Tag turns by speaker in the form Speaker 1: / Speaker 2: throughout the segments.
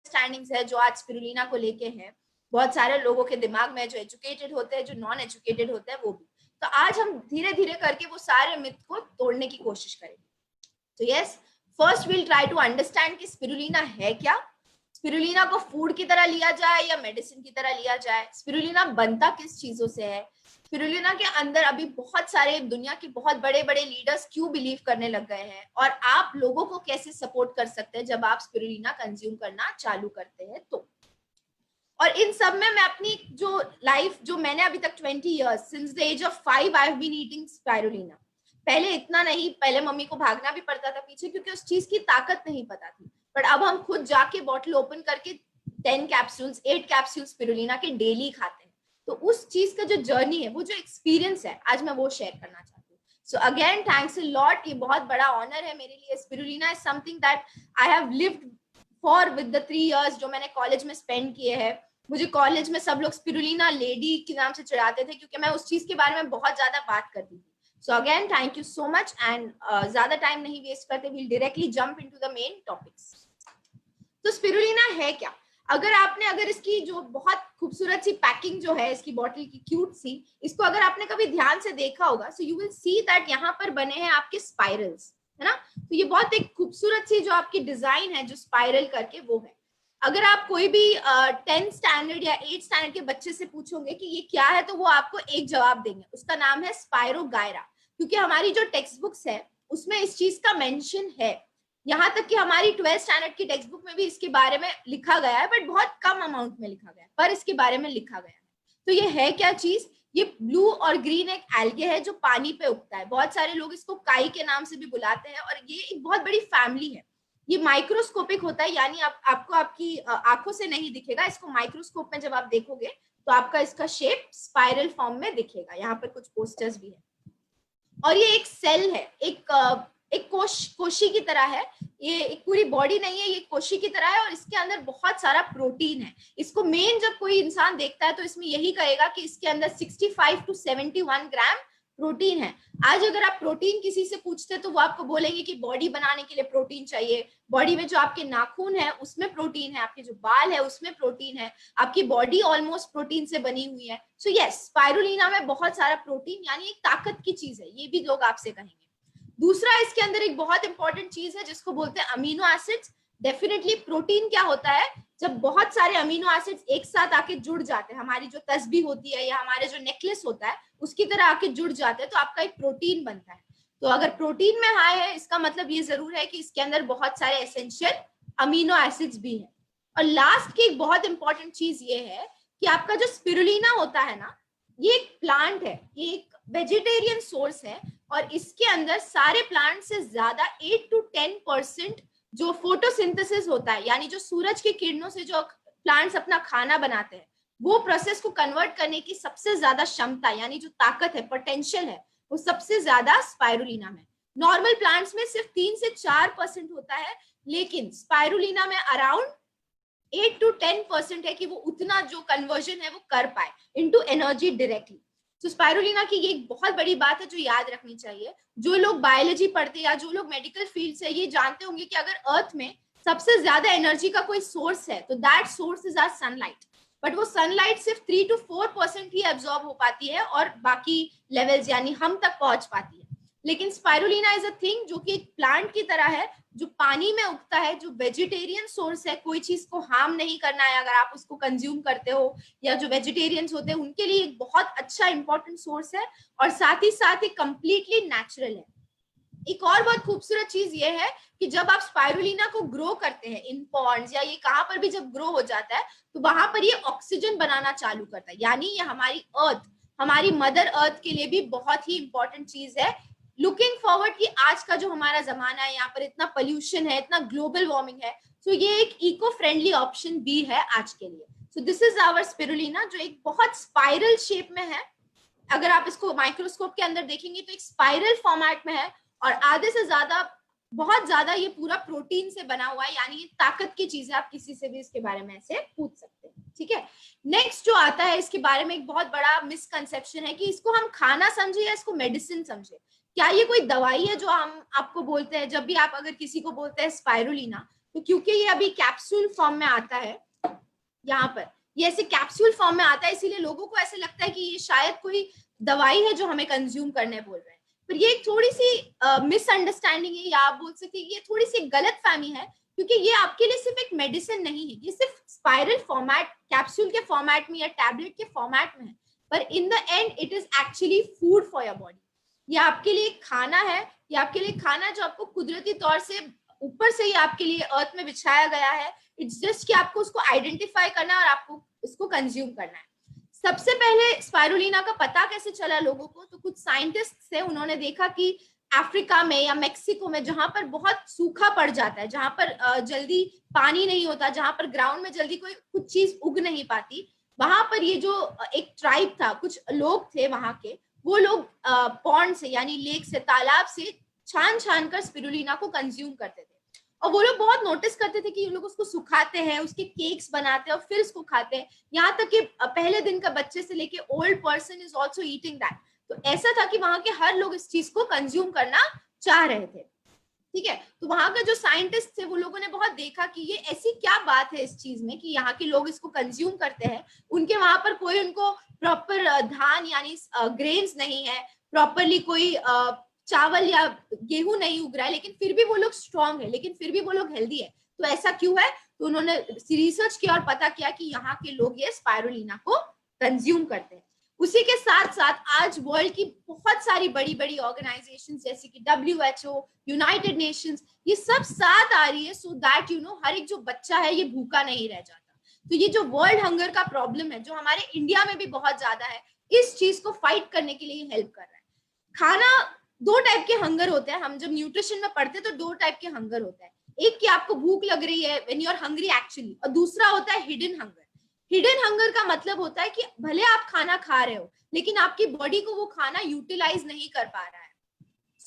Speaker 1: Misunderstandings है जो आज स्पिरुलिना को लेके हैं, बहुत सारे लोगों के दिमाग में, जो एजुकेटेड होते हैं, जो नॉन एजुकेटेड होते हैं, वो भी। तो आज हम धीरे धीरे करके वो सारे मिथ को तोड़ने की कोशिश करेंगे। तो yes, first will try to understand कि स्पिरुलिना है क्या, स्पिरुलिना को फूड की तरह लिया जाए या मेडिसिन की तरह लिया जाए, स्पिरुलिना बनता किस चीजों से है, स्पिरुलिना के अंदर अभी बहुत सारे दुनिया के बहुत बड़े बड़े लीडर्स क्यों बिलीव करने लग गए हैं, और आप लोगों को कैसे सपोर्ट कर सकते हैं जब आप स्पिरुलिना कंज्यूम करना चालू करते हैं। तो और इन सब में मैं अपनी जो लाइफ, जो मैंने अभी तक 20 years since the age of 5 I have been eating spirulina. पहले इतना नहीं, पहले मम्मी को भागना भी पड़ता था पीछे क्योंकि उस चीज की ताकत नहीं पता थी, बट अब हम खुद जाके बॉटल ओपन करके 10 कैप्सूल्स 8 कैप्सूल्स स्पिरुलिना के डेली खाते हैं। तो उस चीज का जो जर्नी है, वो जो एक्सपीरियंस है, आज मैं वो शेयर करना चाहती हूँ। So again thanks a lot, ये बहुत बड़ा ऑनर है मेरे लिए। Spirulina is something that I have lived for with the 3 years जो मैंने कॉलेज में स्पेंड किए हैं। मुझे कॉलेज में सब लोग स्पिरुलिना लेडी के नाम से चिढ़ाते थे क्योंकि मैं उस चीज के बारे में बहुत ज्यादा बात करती थी। So again thank you so much, and ज्यादा टाइम नहीं वेस्ट करते, we'll directly jump into the main topics. तो स्पिरुलिना है क्या? अगर इसकी जो बहुत खूबसूरत सी पैकिंग जो है इसकी बॉटल की, क्यूट सी, इसको अगर आपने कभी ध्यान से देखा होगा, so you will see that यहाँ पर बने हैं आपके स्पाइरल्स, है ना। तो ये बहुत एक खूबसूरत सी जो आपकी डिजाइन है, जो स्पाइरल करके, वो है। अगर आप कोई भी 10th स्टैंडर्ड या 8th स्टैंडर्ड के बच्चे से पूछोगे कि ये क्या है, तो वो आपको एक जवाब देंगे, उसका नाम है स्पाइरोगायरा। क्योंकि हमारी जो टेक्स्ट बुक्स है उसमें इस चीज का मेंशन है, यहाँ तक कि हमारी 12th स्टैंडर्ड की टेक्स्ट बुक में भी इसके बारे में लिखा गया है, बट बहुत कम अमाउंट में लिखा गया है, पर इसके बारे में लिखा गया है। तो ये है क्या चीज? ये ब्लू और ग्रीन एक एल्गे है जो पानी पे उगता है। बहुत सारे लोग इसको काई के नाम से भी बुलाते हैं, और ये एक बहुत बड़ी फैमिली है। ये माइक्रोस्कोपिक होता है, यानी आपको आपकी आंखों से नहीं दिखेगा। इसको माइक्रोस्कोप में जब आप देखोगे तो आपका इसका शेप स्पाइरल फॉर्म में दिखेगा। यहाँ पर कुछ पोस्टर्स भी है। और ये एक सेल है, एक कोशी की तरह है। ये एक पूरी बॉडी नहीं है, ये कोशी की तरह है, और इसके अंदर बहुत सारा प्रोटीन है। इसको मेन जब कोई इंसान देखता है तो इसमें यही कहेगा कि इसके अंदर 65 to 71 ग्राम प्रोटीन है। आज अगर आप प्रोटीन किसी से पूछते हैं तो वो आपको बोलेंगे कि बॉडी बनाने के लिए प्रोटीन चाहिए, बॉडी में जो आपके नाखून है उसमें प्रोटीन है, आपके जो बाल है उसमें प्रोटीन है, आपकी बॉडी ऑलमोस्ट प्रोटीन से बनी हुई है। सो यस, स्पाइरुलिना में बहुत सारा प्रोटीन, यानी एक ताकत की चीज है, ये भी लोग आपसे कहेंगे। दूसरा, इसके अंदर एक बहुत इंपॉर्टेंट चीज है जिसको बोलते हैं अमीनो एसिड्स। डेफिनेटली प्रोटीन क्या होता है? जब बहुत सारे अमीनो एसिड्स एक साथ आके जुड़ जाते हैं, हमारी जो तस्बीह होती है या हमारे जो नेकलेस होता है उसकी तरह आके जुड़ जाते हैं, तो आपका एक प्रोटीन बनता है। तो अगर प्रोटीन में हाई है, इसका मतलब ये जरूर है कि इसके अंदर बहुत सारे एसेंशियल अमीनो एसिड्स भी है। और लास्ट की एक बहुत इंपॉर्टेंट चीज ये है कि आपका जो स्पिरुलिना होता है ना, ये एक प्लांट है, ये एक वेजिटेरियन सोर्स है, और इसके अंदर सारे प्लांट से ज्यादा 8 to 10% जो फोटोसिंथेसिस होता है, यानी जो सूरज की किरणों से जो प्लांट्स अपना खाना बनाते हैं, वो प्रोसेस को कन्वर्ट करने की सबसे ज्यादा क्षमता, यानी जो ताकत है, पोटेंशियल है, वो सबसे ज्यादा स्पाइरुलिना में। नॉर्मल प्लांट्स में सिर्फ 3 से 4% होता है, लेकिन स्पाइरुलिना में अराउंड 8 to 10% है कि वो उतना जो कन्वर्जन है वो कर पाए इनटू एनर्जी डायरेक्टली। तो स्पाइरुलिना की ये एक बहुत बड़ी बात है जो याद रखनी चाहिए। जो लोग बायोलॉजी पढ़ते हैं या जो लोग मेडिकल फील्ड से, ये जानते होंगे कि अगर अर्थ में सबसे ज्यादा एनर्जी का कोई सोर्स है तो that source is our sunlight. But वो सनलाइट सिर्फ 3 to 4% ही एब्जॉर्ब हो पाती है और बाकी लेवल्स यानी हम तक पहुंच पाती है। लेकिन स्पाइरुलिना इज अ थिंग जो कि एक प्लांट की तरह है, जो पानी में उगता है, जो वेजिटेरियन सोर्स है। कोई चीज को हार्म नहीं करना है अगर आप उसको कंज्यूम करते हो, या जो वेजिटेरियंस होते हैं उनके लिए एक बहुत अच्छा इंपॉर्टेंट सोर्स है, और साथ ही कंप्लीटली नेचुरल है। एक और बहुत खूबसूरत चीज ये है कि जब आप स्पाइरुलिना को ग्रो करते हैं इन पॉन्ड्स या ये कहां पर भी जब ग्रो हो जाता है, तो वहां पर ये ऑक्सीजन बनाना चालू करता है। यानी ये हमारी अर्थ, हमारी मदर अर्थ के लिए भी बहुत ही इंपॉर्टेंट चीज है। लुकिंग फॉरवर्ड कि आज का जो हमारा जमाना है, यहाँ पर इतना पोल्यूशन है, इतना ग्लोबल वार्मिंग है, तो ये एक इको फ्रेंडली ऑप्शन भी है आज के लिए। So this is our spirulina, जो एक बहुत स्पाइरल शेप में है। अगर आप इसको माइक्रोस्कोप के अंदर देखेंगे तो एक स्पाइरल फॉर्मेट में है, और आधे से ज्यादा, बहुत ज्यादा ये पूरा प्रोटीन से बना हुआ है, यानी ये ताकत की चीज है। आप किसी से भी इसके बारे में ऐसे पूछ सकते हैं, ठीक है। नेक्स्ट जो आता है इसके बारे में एक बहुत बड़ा मिसकंसेप्शन है कि इसको हम खाना समझे या इसको मेडिसिन समझे। क्या ये कोई दवाई है जो हम आपको बोलते हैं? जब भी आप अगर किसी को बोलते हैं स्पाइरुलिना, तो तो क्योंकि ये अभी कैप्सूल फॉर्म में आता है, यहाँ पर ये ऐसे कैप्सूल फॉर्म में आता है, इसीलिए लोगों को ऐसे लगता है कि ये शायद कोई दवाई है जो हमें कंज्यूम करने बोल रहे हैं। पर ये एक थोड़ी सी मिसअंडरस्टैंडिंग है, या आप बोल सकते हैं ये थोड़ी सी गलत फहमी है, क्योंकि ये आपके लिए सिर्फ एक मेडिसिन नहीं है, ये सिर्फ स्पाइरल फॉर्मेट, कैप्सूल के फॉर्मेट में या टैबलेट के फॉर्मेट में है, पर इन the and it is actually food for your body. ये आपके लिए खाना है, ये आपके लिए खाना जो आपको कुदरती तौर से ऊपर से ही आपके लिए अर्थ में बिछाया गया है। इट्स जस्ट कि आपको उसको आइडेंटिफाई करना है और आपको उसको कंज्यूम करना है। सबसे पहले स्पाइरुलिना का पता कैसे चला लोगों को, तो कुछ साइंटिस्ट थे, उन्होंने देखा कि अफ्रीका में या मेक्सिको में जहां पर बहुत सूखा पड़ जाता है, जहां पर जल्दी पानी नहीं होता, जहां पर ग्राउंड में जल्दी कोई कुछ चीज उग नहीं पाती, वहां पर ये जो एक ट्राइब था, कुछ लोग थे वहां के, वो लोग पॉन्ड से यानी लेक से, तालाब से छान छान कर स्पिरुलिना को कंज्यूम करते थे। और वो लोग बहुत नोटिस करते थे कि ये लोग उसको सुखाते हैं, उसके केक्स बनाते हैं और फिर उसको खाते हैं, यहाँ तक कि पहले दिन का बच्चे से लेके old person is also eating that. तो ऐसा था कि वहां के हर लोग इस चीज को कंज्यूम करना चाह रहे थे। ठीक है, तो वहां का जो साइंटिस्ट थे वो लोगों ने बहुत देखा कि ये ऐसी क्या बात है इस चीज में कि यहाँ के लोग इसको कंज्यूम करते हैं, उनके वहां पर कोई उनको प्रॉपर धान यानी ग्रेन्स नहीं है, प्रॉपरली कोई चावल या गेहूं नहीं उग रहा है, लेकिन फिर भी वो लोग स्ट्रांग है, लेकिन फिर भी वो लोग हेल्दी है। तो ऐसा क्यों है? तो उन्होंने रिसर्च किया और पता किया कि यहाँ के लोग ये स्पाइरुलिना को कंज्यूम करते हैं। उसी के साथ साथ आज वर्ल्ड की बहुत सारी बड़ी बड़ी ऑर्गेनाइजेशन जैसे कि WHO, यूनाइटेड नेशंस, ये सब साथ आ रही है सो दैट हर एक जो बच्चा है ये भूखा नहीं रह जाता। तो ये जो वर्ल्ड हंगर का प्रॉब्लम है जो हमारे इंडिया में भी बहुत ज्यादा है, इस चीज को फाइट करने के लिए हेल्प कर रहा है। खाना दो टाइप के हंगर होते हैं, हम जब न्यूट्रिशन में पढ़ते हैं तो दो टाइप के हंगर होता है, एक कि आपको भूख लग रही है when you are hungry actually, और दूसरा होता है हिडन हंगर। हिडन हंगर का मतलब होता है कि भले आप खाना खा रहे हो लेकिन आपकी बॉडी को वो खाना यूटिलाइज नहीं कर पा रहा है,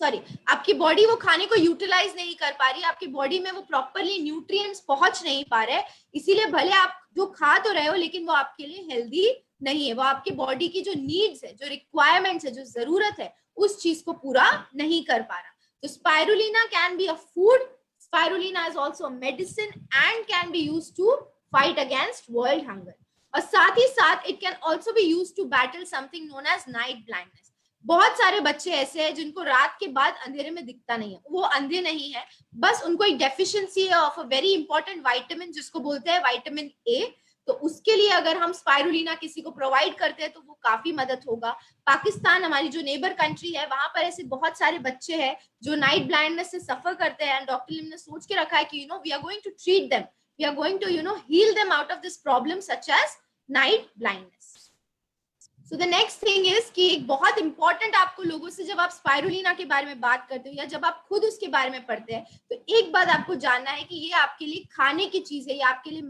Speaker 1: सॉरी आपकी बॉडी वो खाने को यूटिलाइज नहीं कर पा रही, आपकी बॉडी में वो प्रॉपरली न्यूट्रिएंट्स पहुंच नहीं पा रहे, इसीलिए भले आप जो खा तो रहे हो लेकिन वो आपके लिए हेल्दी नहीं है, वो आपकी बॉडी की जो नीड्स है, जो रिक्वायरमेंट्स है, जो जरूरत है, उस चीज को पूरा नहीं कर पा रहा। तो spirulina can be a food, spirulina is also a medicine and can be used to fight against world hunger। और साथ ही साथ it can also be used to battle something known as night blindness। बहुत सारे बच्चे ऐसे हैं जिनको रात के बाद अंधेरे में दिखता नहीं है, वो अंधे नहीं है, बस उनको एक डेफिशिएंसी है of a very important vitamin जिसको बोलते हैं विटामिन ए। तो उसके लिए अगर हम स्पाइरुलिना किसी को प्रोवाइड करते हैं तो वो काफी मदद होगा। पाकिस्तान हमारी जो नेबर कंट्री है वहां पर ऐसे बहुत सारे बच्चे हैं जो नाइट ब्लाइंडनेस से सफर करते हैं, एंड डॉक्टर लिम ने सोच के रखा है कि we are going to treat them, we are going to heal them out of this problem such as night blindness। so the next thing is कि एक बहुत इंपॉर्टेंट आपको लोगों से जब आप स्पाइरुलिना के बारे में बात करते हो या जब आप खुद उसके बारे में पढ़ते हैं तो एक बात आपको जानना है कि ये आपके लिए खाने की चीज है, ये आपके लिए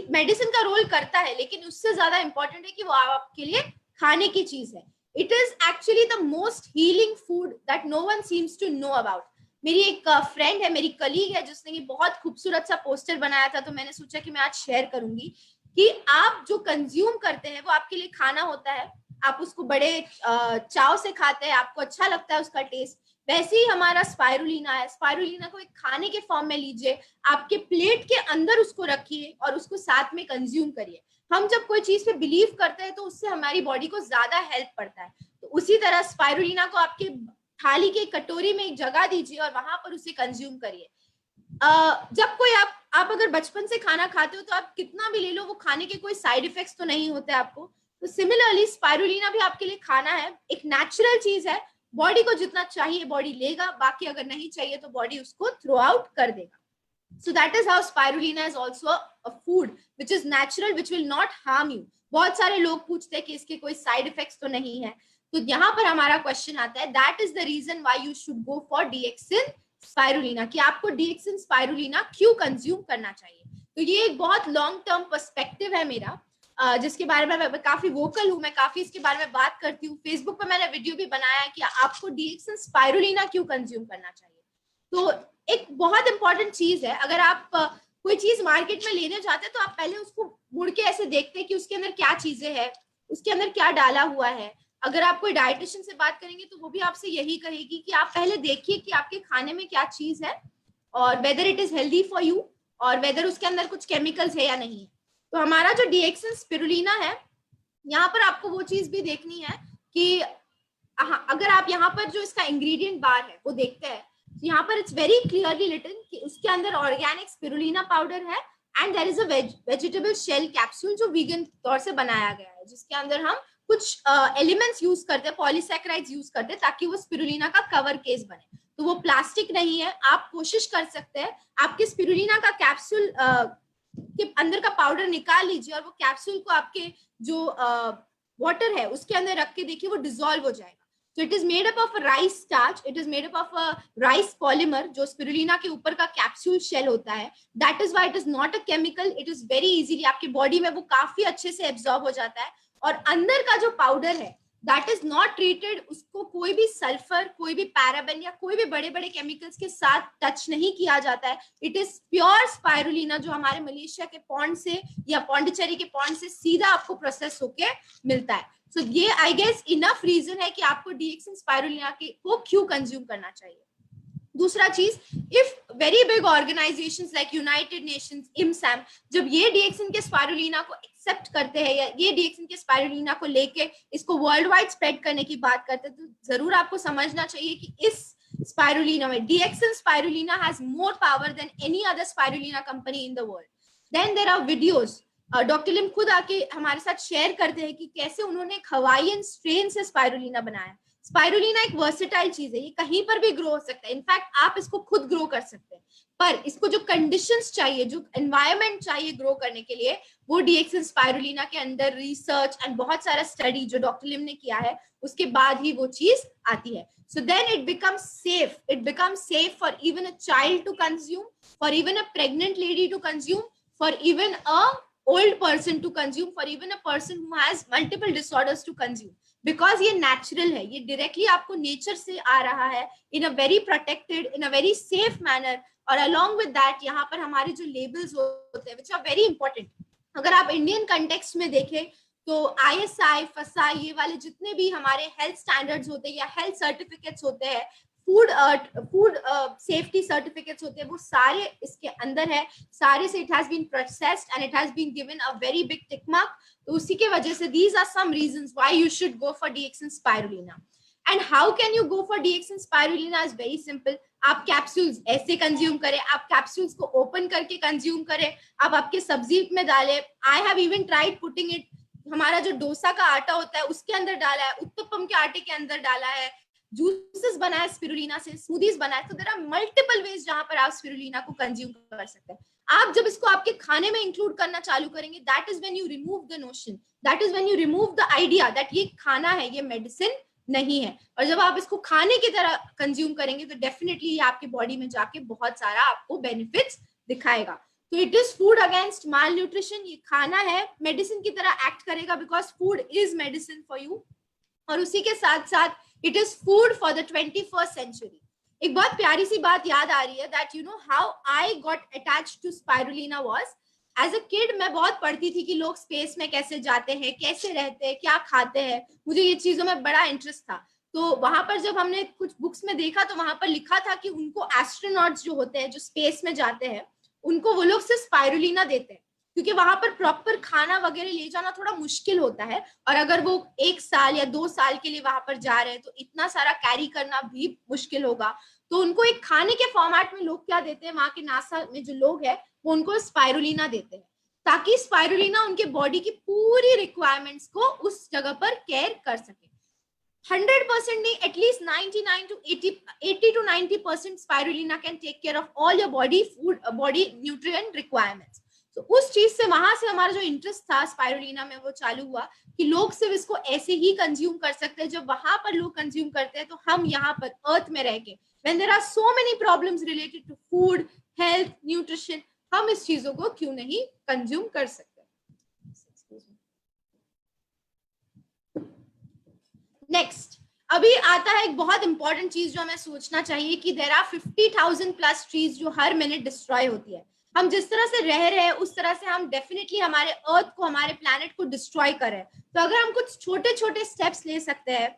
Speaker 1: मेडिसिन का रोल करता है, लेकिन उससे ज्यादा इंपॉर्टेंट है कि वो आपके लिए खाने की चीज है। It is actually the most healing food that no one seems to know about. मेरी एक फ्रेंड है, मेरी कलीग है, जिसने ये बहुत खूबसूरत सा पोस्टर बनाया था, तो मैंने सोचा कि मैं आज शेयर करूंगी कि आप जो कंज्यूम करते हैं वो आपके लिए खाना होता है, आप उसको बड़े चाव से खाते हैं, आपको अच्छा लगता है उसका टेस्ट, वैसे ही हमारा स्पाइरुलिना है। स्पाइरुलिना को एक खाने के फॉर्म में लीजिए, आपके प्लेट के अंदर उसको रखिए और उसको साथ में कंज्यूम करिए। हम जब कोई चीज पे बिलीव करते हैं तो उससे हमारी बॉडी को ज्यादा हेल्प पड़ता है, तो उसी तरह स्पाइरुलिना को आपके थाली के कटोरी में एक जगह दीजिए और वहां पर उसे कंज्यूम करिए। जब कोई आप अगर बचपन से खाना खाते हो तो आप कितना भी ले लो वो खाने के कोई साइड इफेक्ट्स तो नहीं होते आपको। तो सिमिलरली स्पाइरुलिना भी आपके लिए खाना है, एक नेचुरल चीज है, बॉडी को जितना चाहिए बॉडी लेगा, बाकी अगर नहीं चाहिए तो बॉडी उसको थ्रो आउट कर देगा। So that is how spirulina is also a food which is natural, which will not harm you। बहुत सारे लोग पूछते हैं कि इसके कोई साइड इफेक्ट्स तो नहीं है, तो यहाँ पर हमारा क्वेश्चन आता है that is the reason why you should go for DXN spirulina, कि आपको डीएक्सिन स्पाइरुलिना क्यों कंज्यूम करना चाहिए। तो ये एक बहुत लॉन्ग टर्म पर्सपेक्टिव है मेरा, जिसके बारे में मैं काफी वोकल हूँ, मैं काफी इसके बारे में बात करती हूँ, फेसबुक पे मैंने वीडियो भी बनाया है कि आपको डीएक्सिन स्पाइरुलिना क्यों कंज्यूम करना चाहिए। तो एक बहुत इंपॉर्टेंट चीज है, अगर आप कोई चीज मार्केट में लेने जाते हैं तो आप पहले उसको मुड़ के ऐसे देखते हैं कि उसके अंदर क्या चीजें हैं, उसके अंदर क्या डाला हुआ है। अगर आप कोई डाइटिशियन से बात करेंगे तो वो भी आपसे यही कहेगी कि आप पहले देखिए कि आपके खाने में क्या चीज है और whether it is healthy for you और वेदर उसके अंदर कुछ केमिकल्स है या नहीं है। तो हमारा जो डीएक्सन स्पिरुलिना है, यहाँ पर आपको वो चीज भी देखनी है कि अगर आप यहाँ पर जो इसका इंग्रेडिएंट बार है वो देखते हैं, तो यहाँ पर इट्स वेरी क्लियरली रिटन कि उसके अंदर ऑर्गेनिक स्पिरुलिना पाउडर है and there is a vegetable shell capsule जो वीगन तौर से बनाया गया है, जिसके अंदर हम कुछ एलिमेंट्स यूज करते हैं, पॉलीसैकेराइड्स यूज करते हैं ताकि वो स्पिरुलिना का कवर केस बने। तो वो प्लास्टिक नहीं है। आप कोशिश कर सकते हैं आपके स्पिरुलिना का कैप्सूल के अंदर का पाउडर निकाल लीजिए और वो कैप्सूल को आपके जो वाटर है उसके अंदर रख के देखिए, वो डिसॉल्व हो जाएगा। So it is made up of a rice starch. It is made up of a rice polymer जो स्पिरुलिना के ऊपर का कैप्सूल शेल होता है. That is why it is not a chemical. It is very easily आपके body में वो काफी अच्छे से एब्जॉर्ब हो जाता है। और अंदर का जो पाउडर है that is not treated, उसको कोई भी सल्फर, कोई भी पैराबेन या कोई भी बड़े बड़े केमिकल्स के साथ टच नहीं किया जाता है। इट इज प्योर स्पाइरुलिना जो हमारे मलेशिया के पॉन्ड से या पौंडीचेरी के पॉन्ड से सीधा आपको प्रोसेस होके मिलता है। So, ये आई गेस इनफ रीजन है कि आपको डीएक्सन स्पाइरुलिना को क्यों कंज्यूम करना चाहिए। दूसरा चीज, if very big organisations like United Nations, इमसैम, जब ये डीएक्सन के स्पाइरुलिना को एक्सेप्ट करते हैं या ये डीएक्सन के स्पाइरुलिना को लेके इसको वर्ल्ड वाइड स्प्रेड करने की बात करते हैं, तो जरूर आपको समझना चाहिए कि इस स्पाइरुलिना में DXN spirulina has more power than any other spirulina company in the world. Then there are videos, doctor Lim खुद आके हमारे साथ शेयर करते हैं कि कैसे उन्होंने एक हवाईयन स्ट्रेन से स्पाइरुलिना बनाया। स्पाइरुलिना एक वर्सेटाइल चीज है, ये कहीं पर भी ग्रो हो सकता है। इनफैक्ट आप इसको खुद ग्रो कर सकते हैं, पर इसको जो कंडीशंस चाहिए, जो एनवायरनमेंट चाहिए ग्रो करने के लिए, वो डीएक्सन स्पाइरुलिना के अंदर रिसर्च एंड बहुत सारा स्टडी जो डॉक्टर लिम ने किया है उसके बाद ही वो चीज आती है। So then it becomes safe, it becomes safe for even a child to consume, for even a pregnant lady to consume, for even a old person to consume, for even a person who has multiple disorders to consume, because ये natural है, ये directly आपको nature से आ रहा है in a very protected, in a very safe manner। और along with that यहाँ पर हमारे जो labels होते हैं which are very important, अगर आप Indian context में देखें तो ISI, FSSAI, ये वाले जितने भी हमारे health standards होते हैं या health certificates होते हैं, फूड सेफ्टी सर्टिफिकेट्स होते हैं, वो सारे इसके अंदर है, सारे से it has been processed and it has been given a very big tick mark. तो उसी के वजह से these are some reasons why you should go for DXN spirulina. And how can you go for DXN spirulina is very simple. आप capsules ऐसे consume करें, आप capsules को ओपन करके कंज्यूम करें, आप आपके सब्जी में डालें। I have even tried putting it, हमारा जो डोसा का आटा होता है उसके अंदर डाला है, उत्तपम के आटे के अंदर डाला है, जूसेस बनाए स्पिरुलिना से, स्मूदीज बनाए। तो देयर आर मल्टीपल वेज जहां पर आप स्पिरुलिना को कंज्यूम कर सकते हैं। आप जब इसको आपके खाने में इंक्लूड करना चालू करेंगे, that is when you remove the notion, that is when you remove the idea that ये खाना है, ये मेडिसिन नहीं है। और जब आप इसको खाने की तरह कंज्यूम करेंगे तो डेफिनेटली ये आपके बॉडी में जाके बहुत सारा आपको बेनिफिट्स दिखाएगा। तो it is food against malnutrition, ये खाना है, मेडिसिन की तरह एक्ट करेगा because food is medicine for you. और उसी के साथ साथ it is food for the 21st century. एक बहुत प्यारी सी बात याद आ रही है that you know how I got attached to spirulina was, as a kid मैं बहुत पढ़ती थी कि लोग स्पेस में कैसे जाते हैं, कैसे रहते हैं, क्या खाते हैं, मुझे ये चीजों में बड़ा इंटरेस्ट था। तो वहां पर जब हमने कुछ बुक्स में देखा तो वहां पर लिखा था कि उनको एस्ट्रोनॉट्स जो होते हैं, जो स्पेस में जाते हैं, उनको वो लोग सिर्फ स्पाइरुलिना देते हैं, क्योंकि वहां पर प्रॉपर खाना वगैरह ले जाना थोड़ा मुश्किल होता है। और अगर वो 1 साल या 2 साल के लिए वहां पर जा रहे हैं तो इतना सारा कैरी करना भी मुश्किल होगा। तो उनको एक खाने के फॉर्मेट में लोग क्या देते हैं, वहां के नासा में जो लोग हैं वो उनको स्पाइरुलिना देते हैं, ताकि स्पाइरुलिना उनके बॉडी की पूरी रिक्वायरमेंट्स को उस जगह पर केयर कर सके। 100% नहीं, at least 99 to 80 to 90% spirulina can take care of all your body nutrient requirements. तो उस चीज से, वहां से हमारा जो इंटरेस्ट था स्पाइरुलिना में वो चालू हुआ कि लोग सिर्फ इसको ऐसे ही कंज्यूम कर सकते हैं। जब वहां पर लोग कंज्यूम करते हैं तो हम यहाँ पर अर्थ में रह के, when there are so many problems related to food, health, nutrition, हम इस चीजों को क्यों नहीं कंज्यूम कर सकते। नेक्स्ट, अभी आता है एक बहुत इंपॉर्टेंट चीज जो हमें सोचना चाहिए कि देयर आर 50,000 प्लस ट्रीज जो हर मिनट डिस्ट्रॉय होती है। हम जिस तरह से रह रहे हैं उस तरह से हम डेफिनेटली हमारे अर्थ को, हमारे प्लैनेट को डिस्ट्रॉय कर रहे हैं। तो अगर हम कुछ छोटे छोटे स्टेप्स ले सकते हैं,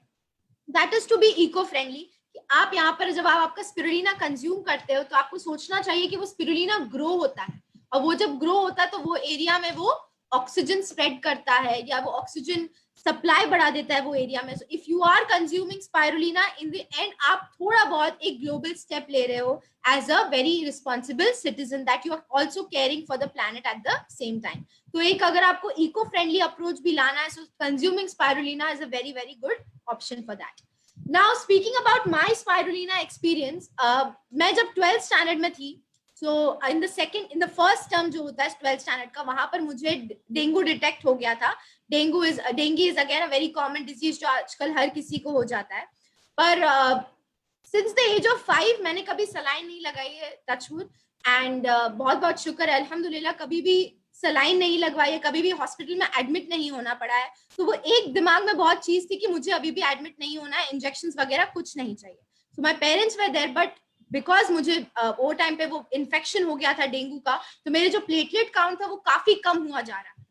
Speaker 1: that is to be eco friendly, कि आप यहाँ पर जब आप आपका स्पिरुलिना कंज्यूम करते हो तो आपको सोचना चाहिए कि वो स्पिरुलिना ग्रो होता है, और वो जब ग्रो होता है तो वो एरिया में वो ऑक्सीजन स्प्रेड करता है या वो ऑक्सीजन सप्लाई बढ़ा देता है वो एरिया में. So if you are consuming spirulina, in the end आप थोड़ा बहुत एक ग्लोबल स्टेप ले रहे हो as a very responsible citizen, that you are also caring for the planet at the same time. तो एक अगर आपको इको फ्रेंडली अप्रोच भी लाना है, so consuming spirulina is a very very good option for that. Now speaking about my spirulina experience, मैं जब 12th standard में थी, so in the first term जो होता है 12th स्टैंडर्ड का, वहां पर मुझे डेंगू डिटेक्ट हो गया था. Dengue is again a very common disease जो आजकल हर किसी को हो जाता है. पर सिंस द एज ऑफ 5 मैंने कभी सलाइन नहीं लगाई है, टचवुड, एंड बहुत बहुत शुक्र है अल्हम्दुलिल्लाह, कभी भी सलाइन नहीं लगवाई है, कभी भी हॉस्पिटल में एडमिट नहीं होना पड़ा है. तो वो एक दिमाग में बहुत चीज थी कि मुझे अभी भी एडमिट नहीं होना है, इंजेक्शंस वगैरह कुछ नहीं चाहिए. So my parents were there, but because मुझे वो टाइम पे वो इन्फेक्शन हो गया था डेंगू का, तो मेरे जो प्लेटलेट काउंट था वो काफी कम हुआ जा रहा था.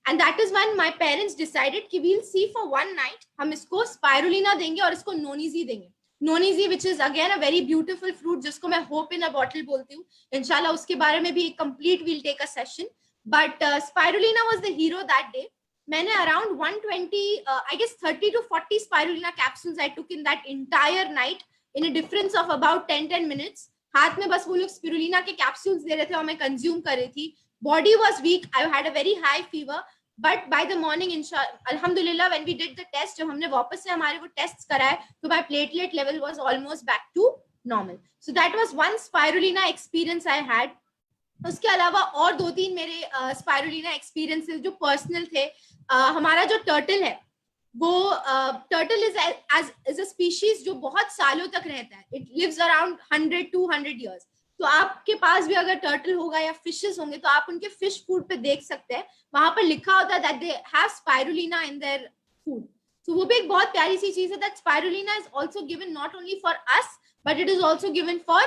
Speaker 1: And that is when my parents decided कि we'll see for one night, हम इसको स्पाइरुलिना देंगे और इसको नोनीजी देंगे. नोनीजी which is again a very beautiful fruit, जिसको मैं होप इन अ बॉटल बोलती हूँ. इंशाल्लाह उसके बारे में भी एक complete we'll take a session. But spirulina was the hero that day. मैंने around 120, I guess 30 to 40 spirulina capsules I took in that entire night in a difference of about 10 minutes. हाथ में बस वो लोग spirulina के capsules दे रहे थे और मैं consume कर रही थी. Body was weak. I had a very high fever. But by the morning, alhamdulillah, when we did the test, जब हमने वापस से हमारे वो tests कराए, तो my platelet level was almost back to normal. So that was one spirulina experience I had. उसके अलावा और 2-3 मेरे स्पाइरुलिना एक्सपीरियंसेस जो पर्सनल थे. हमारा जो टर्टल है, वो टर्टल इज अ स्पीशीज जो बहुत सालों तक रहता है. It lives around 100-200 years. तो आपके पास भी अगर टर्टल होगा या फिशेस होंगे तो आप उनके फिश फूड पे देख सकते हैं, वहां पर लिखा होता है that they have spirulina in their food. तो वो भी एक बहुत प्यारी सी चीज है, that spirulina is also given not only for us, but it is also given for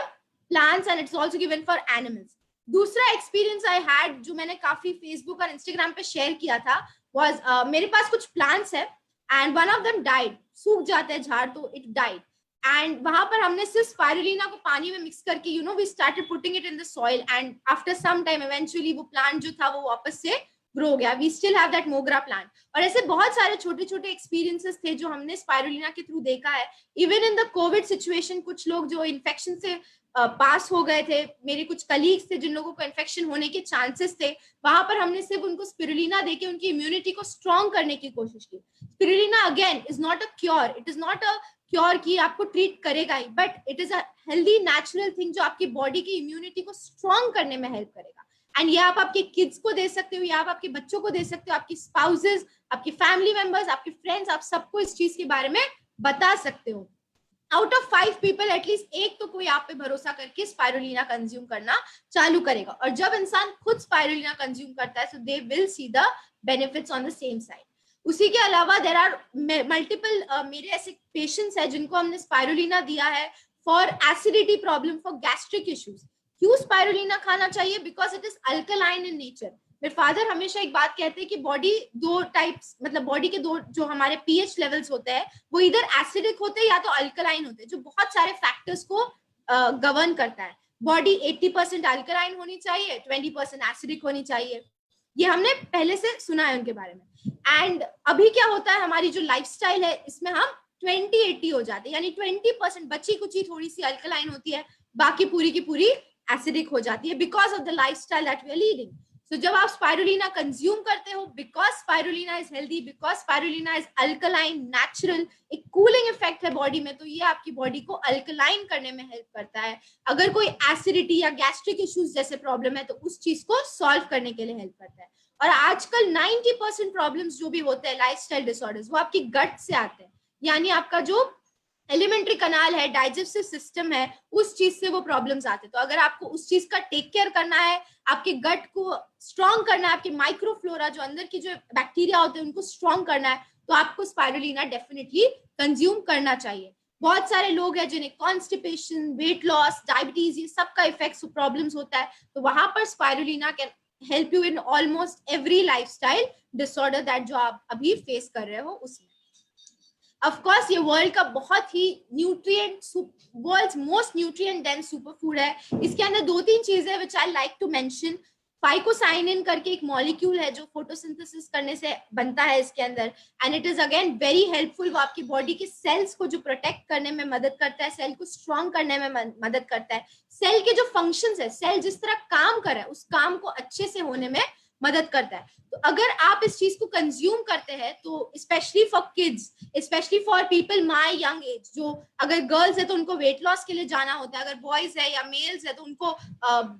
Speaker 1: plants and it's also given for animals. दूसरा एक्सपीरियंस आई हैड जो मैंने काफी फेसबुक और इंस्टाग्राम पे शेयर किया था वाज, मेरे पास कुछ प्लांट्स है and one of them died. सूख जाते हैं झाड़ तो इट डाइड. एंड वहां पर हमने सिर्फ स्पाइरुलिना को पानी में मिक्स करके we started putting it in the soil, and after some time eventually वो प्लांट जो था वो वापस से ग्रो हो गया. We still have that mogra plant. और ऐसे बहुत सारे छोटे छोटे एक्सपीरियंसेस थे जो हमने स्पाइरुलिना के थ्रू देखा है. Even in the Covid situation, कुछ लोग जो इन्फेक्शन से पास हो गए थे, मेरे कुछ कलीग्स थे जिन लोगों को इन्फेक्शन होने के चांसेस थे, वहां पर हमने सिर्फ उनको स्पिरुलिना देके उनकी इम्यूनिटी को स्ट्रॉन्ग करने की कोशिश की. Spirulina again is not a cure, it is not a cure कि आपको ट्रीट करेगा ही, but it is a healthy natural thing जो आपकी बॉडी की इम्यूनिटी को स्ट्रॉन्ग करने में हेल्प करेगा. एंड ये आप आपके किड्स को दे सकते हो, या आप आपके बच्चों को दे सकते हो, आपकी स्पाउसेस, आपके फैमिली मेंबर्स, आपके फ्रेंड्स, आप सबको इस चीज के बारे में बता सकते हो. आउट ऑफ 5 पीपल एटलीस्ट एक तो कोई आप पे भरोसा करके स्पाइरुलिना कंज्यूम करना चालू करेगा. और जब इंसान खुद स्पाइरुलिना कंज्यूम करता है, so they will see the benefits on the same side. उसी के अलावा देर आर मल्टीपल मेरे ऐसे पेशेंट्स हैं जिनको हमने स्पाइरुलिना दिया है for acidity problem, for gastric issues. क्यों स्पाइरुलिना खाना चाहिए? Because it is alkaline in nature. मेरे फादर हमेशा एक बात कहते हैं कि बॉडी दो टाइप्स, मतलब बॉडी के दो जो हमारे पीएच लेवल्स होते हैं वो इधर एसिडिक होते हैं या तो अल्कलाइन होते हैं, जो बहुत सारे फैक्टर्स को गवर्न करता है. बॉडी 80% अल्कलाइन होनी चाहिए, 20% एसिडिक होनी चाहिए. ये हमने पहले से सुना है उनके बारे में. एंड अभी क्या होता है, हमारी जो लाइफस्टाइल है इसमें हम 20-80 हो जाते हैं, यानी 20% बची कुची थोड़ी सी अल्कलाइन होती है, बाकी पूरी की पूरी एसिडिक हो जाती है because of the lifestyle that we are leading. So, जब आप स्पाइरुलिना कंज्यूम करते हो, because spirulina is healthy, because spirulina is alkaline, natural, एक कूलिंग इफेक्ट है बॉडी में, तो ये आपकी बॉडी को अल्कलाइन करने में हेल्प करता है. अगर कोई एसिडिटी या गैस्ट्रिक इश्यूज जैसे प्रॉब्लम है तो उस चीज को सॉल्व करने के लिए हेल्प करता है. और आजकल 90% प्रॉब्लम्स जो भी होते हैं लाइफस्टाइल डिसऑर्डर्स, वो आपकी गट से आते हैं, यानी आपका जो एलिमेंट्री कनाल है, डाइजेस्टिव सिस्टम है, उस चीज से वो प्रॉब्लम्स आते हैं. तो अगर आपको उस चीज का टेक केयर करना है, आपके गट को स्ट्रॉन्ग करना है, आपके माइक्रोफ्लोरा जो अंदर की जो बैक्टीरिया होते हैं उनको स्ट्रॉन्ग करना है, तो आपको स्पाइरुलिना डेफिनेटली कंज्यूम करना चाहिए. बहुत सारे लोग हैं जिन्हें कॉन्स्टिपेशन, वेट लॉस, डायबिटीज, ये सब का इफेक्ट प्रॉब्लम्स होता है, तो वहां पर spirulina can help you in almost every lifestyle disorder that जो आप अभी फेस कर रहे हो उसमें. ऑफ कोर्स ये वर्ल्ड का बहुत ही world's most nutrient dense super food है. इसके अंदर 2-3 चीजें which I like to mention. Phycocyanin करके एक मॉलिक्यूल है जो फोटोसिंथेसिस करने से बनता है इसके अंदर, and it is again very helpful. वो आपकी बॉडी के सेल्स को जो प्रोटेक्ट करने में मदद करता है, सेल को स्ट्रॉन्ग करने में मदद करता है. सेल के जो फंक्शंस है, सेल जिस तरह काम कर रहा है उस काम को अच्छे से होने में मदद करता है. तो अगर आप इस चीज को कंज्यूम करते हैं तो specially for kids, specially for people my young age, जो अगर गर्ल्स है तो उनको वेट लॉस के लिए जाना होता है, अगर बॉयज है या मेल्स है तो उनको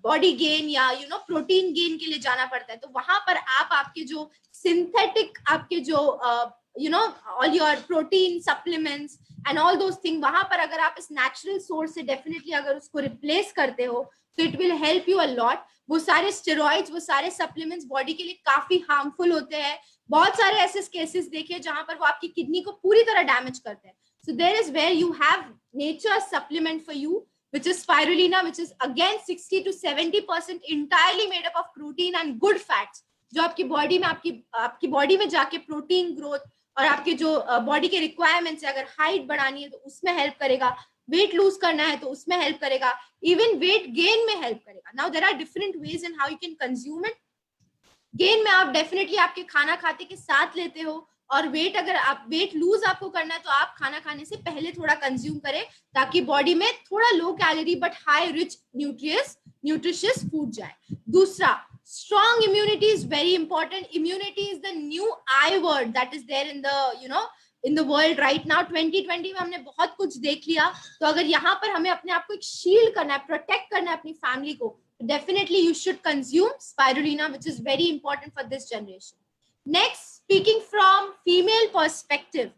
Speaker 1: बॉडी गेन या प्रोटीन गेन के लिए जाना पड़ता है. तो वहां पर आप आपके जो सिंथेटिक, आपके जो all your protein supplements and all those thing, वहां पर अगर आप इस नेचुरल सोर्स से डेफिनेटली अगर उसको रिप्लेस करते हो तो it will help you a lot. वो सारे स्टेरॉइड्स, वो सारे सप्लीमेंट्स बॉडी के लिए काफी हार्मफुल होते हैं. बहुत सारे ऐसे केसेस देखे जहां पर वो आपकी किडनी को पूरी तरह डैमेज करते हैं. So there is where you have nature supplement for you, which is spirulina, which is again 60 to 70% entirely made up of protein and good fats, जो आपकी बॉडी में आपकी बॉडी में जाके प्रोटीन ग्रोथ और आपके जो बॉडी के रिक्वायरमेंट्स है, अगर हाइट बढ़ानी है तो उसमें हेल्प करेगा, वेट लूज करना है तो उसमें हेल्प करेगा, इवन वेट गेन में हेल्प करेगा. Now there are different ways in how you can consume it. Gain में आप डेफिनेटली आपके खाना खाते के साथ लेते हो, और वेट, अगर आप वेट लूज आपको करना है तो आप खाना खाने से पहले थोड़ा कंज्यूम करें ताकि बॉडी में थोड़ा low calorie but high rich nutritious food जाए. दूसरा, strong immunity is very important. Immunity is the new I word that is there in the in the world right now. 2020 में हमने बहुत कुछ देख लिया, तो अगर यहाँ पर हमें अपने आप को एक शील्ड करना है, प्रोटेक्ट करना है अपनी फैमिली को, definitely you should consume spirulina, which is very important for this generation. Next, speaking from female perspective,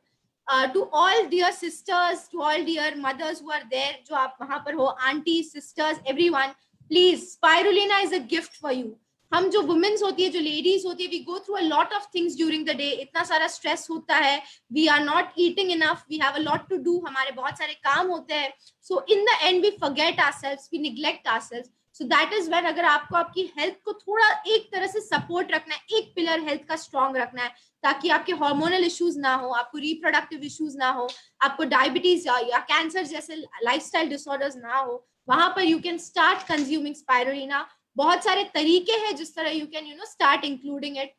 Speaker 1: to all dear sisters, to all dear mothers who are there, जो आप वहाँ पर हो, aunties, sisters, everyone, please, spirulina is a gift for you. हम जो women's होती है, जो लेडीज होती है, we go through a lot of things during the day. इतना सारा स्ट्रेस होता है, we are not eating enough, we have a lot to do, हमारे बहुत सारे काम होते हैं. So in the end we forget ourselves, we neglect ourselves. So that is when, अगर आपको आपकी हेल्थ को थोड़ा एक तरह से सपोर्ट रखना है, एक पिलर हेल्थ का स्ट्रॉन्ग रखना है ताकि आपके हार्मोनल इश्यूज ना हो, आपको रिप्रोडक्टिव इश्यूज ना हो, आपको डायबिटीज या कैंसर जैसे लाइफस्टाइल डिसऑर्डर्स ना हो, वहां पर you can start consuming spirulina. बहुत सारे तरीके हैं जिस तरह you can start including it.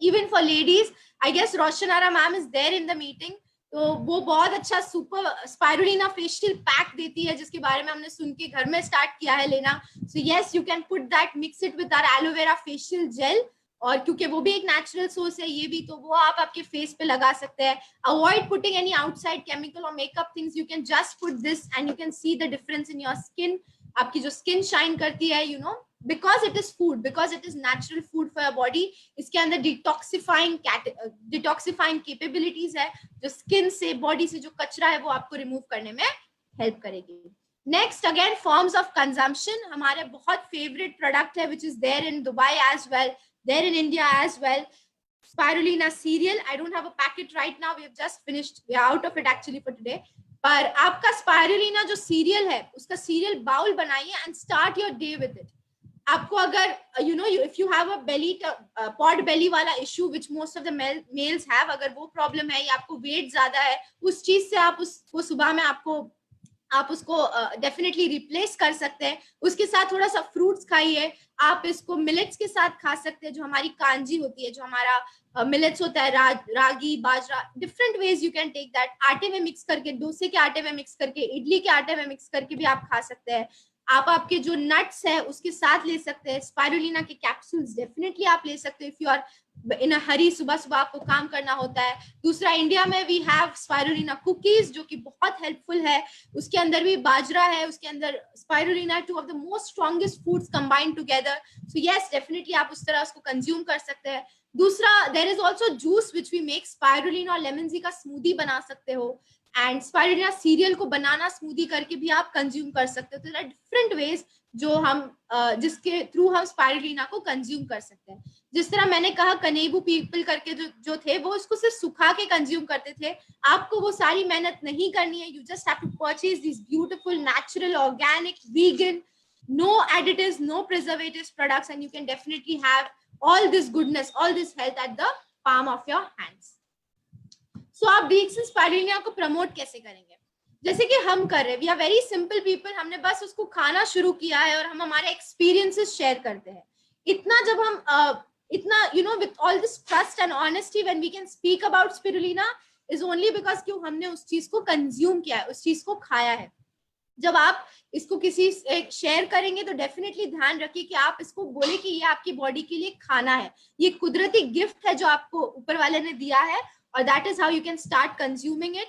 Speaker 1: Even for ladies, I guess Roshanara ma'am is there in the meeting, तो वो बहुत अच्छा सुपर स्पाइरुलिना फेशियल पैक देती है जिसके बारे में हमने सुन के घर में स्टार्ट किया है लेना. So yes, you can put that, mix it with our aloe vera facial gel, और क्योंकि वो भी एक नेचुरल सोर्स है, ये भी, तो वो आप आपके फेस पे लगा सकते हैं. Avoid putting any outside chemical और makeup things. You can just put this and you can see the difference in your skin. आपकी जो स्किन शाइन करती है, because it is food, because it is natural food for your body. इसके अंदर detoxifying capabilities है जो skin से, body से जो कचरा है वो आपको रिमूव करने में हेल्प करेगी. Next, again forms of consumption. हमारे बहुत फेवरेट प्रोडक्ट है which is there in Dubai as well, there in India as well, spirulina cereal. I don't have a packet right now, we have just finished, we are out of it actually for today. पर आपका spirulina जो cereal है उसका cereal bowl बनाइए and start your day with it. आपको अगर if you have a belly pot belly वाला issue which most of the males have, अगर वो प्रॉब्लम है या आपको वेट ज्यादा है, उस चीज से आप उसको सुबह में आप उसको डेफिनेटली रिप्लेस कर सकते हैं. उसके साथ थोड़ा सा फ्रूट्स खाइए. आप इसको मिलेट्स के साथ खा सकते हैं, जो हमारी कांजी होती है, जो हमारा मिलेट्स होता है, ragi, bajra, different ways you can take that. आटे में मिक्स करके, डोसे के आटे में मिक्स करके, इडली के आटे में मिक्स करके भी आप खा सकते हैं. आप आपके जो नट्स है उसके साथ ले सकते हैं. स्पाइरुलिना के कैप्सूल्स डेफिनेटली आप ले सकते हो इफ यू आर इन अ हरी, सुबह सुबह आपको काम करना होता है. दूसरा, इंडिया में वी हैव स्पाइरुलिना कुकीज जो कि बहुत हेल्पफुल है. उसके अंदर भी बाजरा है, उसके अंदर spirulina, two of the most strongest foods combined together. So yes, definitely आप उस तरह उसको कंज्यूम कर सकते हैं. दूसरा, there is also juice which we make. Spirulina और लेमन जी का स्मूदी बना सकते हो, एंड स्पाइरुलिना सीरियल को बनाना स्मूदी करके भी आप कंज्यूम कर सकते हो. तो डिफरेंट वेज जो हम जिसके थ्रू हम स्पाइरुलिना को कंज्यूम कर सकते हैं. जिस तरह मैंने कहा, कनेबू पीपल करके जो थे वो इसको सिर्फ सुखा के कंज्यूम करते थे. आपको वो सारी मेहनत नहीं करनी है. You just have to purchase this beautiful natural organic vegan, no additives, no preservatives products, and you can definitely have all this goodness, all this health at the palm of your hands. सो आप डीएक्सन spirulina को promote कैसे करेंगे? जैसे कि हम कर रहे हैं, we are very simple people, हमने बस उसको खाना शुरू किया है और हम हमारे एक्सपीरियंसेस शेयर करते हैं। इतना जब हम इतना you know with all this trust and honesty when we can speak about spirulina is only because क्यों हमने उस चीज को कंज्यूम किया है, उस चीज को खाया है। जब आप इसको किसी शेयर करेंगे तो डेफिनेटली ध्यान रखिए कि आप इसको बोले कि ये आपकी बॉडी के लिए खाना है, ये कुदरती गिफ्ट है जो आपको ऊपर वाले ने दिया है, और that is how you can start consuming it.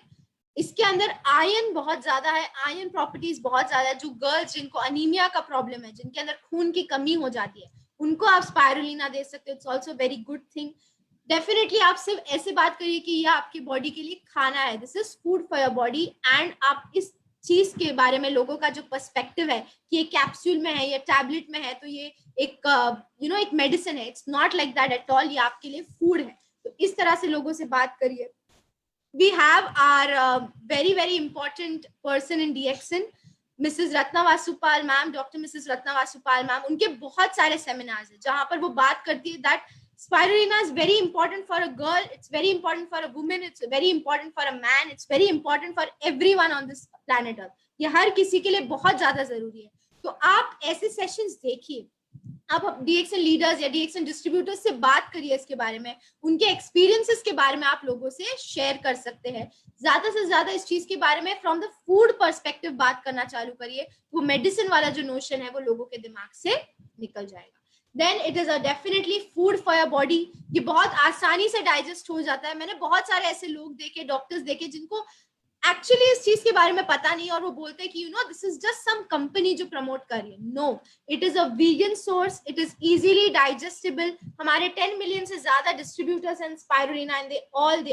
Speaker 1: इसके अंदर आयरन बहुत ज्यादा है, आयरन प्रॉपर्टीज बहुत ज्यादा है। जो गर्ल्स जिनको अनीमिया का प्रॉब्लम है, जिनके अंदर खून की कमी हो जाती है, उनको आप स्पाइरुलिना दे सकते हो। It's also very good thing. Definitely आप सिर्फ ऐसे बात करिए कि यह आपकी बॉडी के लिए खाना है, this is food for your body, and आप इस चीज के बारे में लोगों का जो पर्सपेक्टिव है कि ये कैप्सूल में है या टैबलेट में है तो ये एक एक मेडिसिन है, it's not like that at all, ये आपके लिए फूड है। तो इस तरह से लोगों से बात करिए। We have our very very important person in DXN, Mrs. Ratna Vasupal ma'am, Dr. Mrs. Ratna Vasupal ma'am। उनके बहुत सारे सेमिनार्स हैं जहां पर वो बात करती है that spirulina is very important for a girl, it's very important for a woman, it's very important for a man, it's very important for everyone on this planet Earth। ये हर किसी के लिए बहुत ज्यादा जरूरी है। तो आप ऐसे सेशंस देखिए, आप डीएक्सन लीडर्स या डीएक्सन डिस्ट्रीब्यूटर्स से बात करिए इसके बारे में, उनके एक्सपीरियंसेस के बारे में आप लोगों से शेयर कर सकते हैं। ज्यादा से ज्यादा इस चीज के बारे में फ्रॉम द फूड पर्सपेक्टिव बात करना चालू करिए, वो मेडिसिन वाला जो नोशन है वो लोगों के दिमाग से निकल जाएगा। Then it is a definitely food for your body. ये बहुत आसानी से डाइजेस्ट हो जाता है। मैंने बहुत सारे ऐसे लोग देखे, डॉक्टर्स देखे, जिनको एक्चुअली इस चीज के बारे में पता नहीं और वो बोलते हैं कि this is just some company जो प्रमोट कर रही है। No, it is a vegan source, it is easily digestible. हमारे 10 मिलियन से ज्यादा distributors and spirulina and they all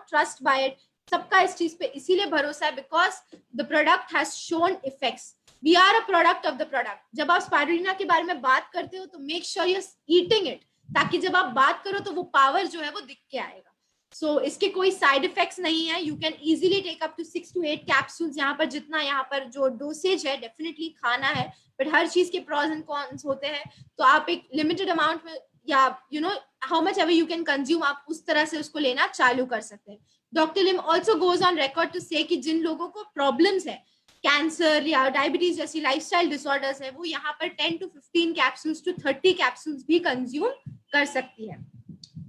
Speaker 1: trust by it. सबका इस चीज पे इसीलिए भरोसा है because the product has shown effects. We are a product of the product. जब आप स्पाइरुलिना के बारे में बात करते हो तो make sure you are eating it, ताकि जब आप बात करो तो वो पावर जो है वो दिख के आएगा। सो इसके कोई साइड इफेक्ट्स नहीं है। You can easily take up to 6 to 8 capsules. यहाँ पर जितना यहाँ पर जो डोसेज है डेफिनेटली खाना है, बट हर चीज के प्रॉस एंड कॉन्स होते हैं। तो आप एक लिमिटेड अमाउंट में या how much ever you can consume, आप उस तरह से उसको लेना चालू कर सकते हैं। Doctor Lim also goes on record to say कि जिन लोगों को प्रॉब्लम्स है, कैंसर या डायबिटीज जैसी लाइफस्टाइल डिसऑर्डर्स है, वो यहाँ पर 10 to 15 कैप्सूल्स to 30 कैप्सूल्स भी कंज्यूम कर सकती है।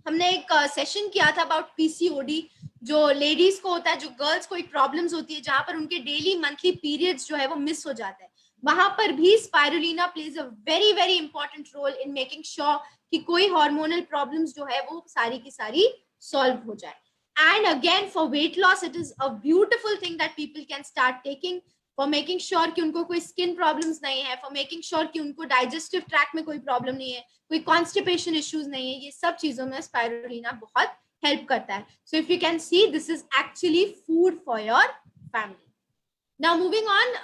Speaker 1: हमने एक सेशन किया था अबाउट पीसीओडी, जो लेडीज को होता है, जो गर्ल्स को एक प्रॉब्लम्स होती है जहां पर उनके डेली मंथली पीरियड्स जो है वो मिस हो जाते हैं। वहां पर भी spirulina plays a very very important role in making sure कि कोई हार्मोनल प्रॉब्लम्स जो है वो सारी की सारी सॉल्व हो जाए। And again for weight loss it is a beautiful thing that people can start taking for making sure कि उनको कोई स्किन प्रॉब्लम्स नहीं है, फॉर मेकिंग श्योर कि उनको डाइजेस्टिव ट्रैक में कोई प्रॉब्लम नहीं है, कोई कॉन्स्टिपेशन इश्यूज नहीं है। ये सब चीजों में स्पाइरुलिना बहुत हेल्प करता है। सो if you can C, this is actually food for your family. Now moving on,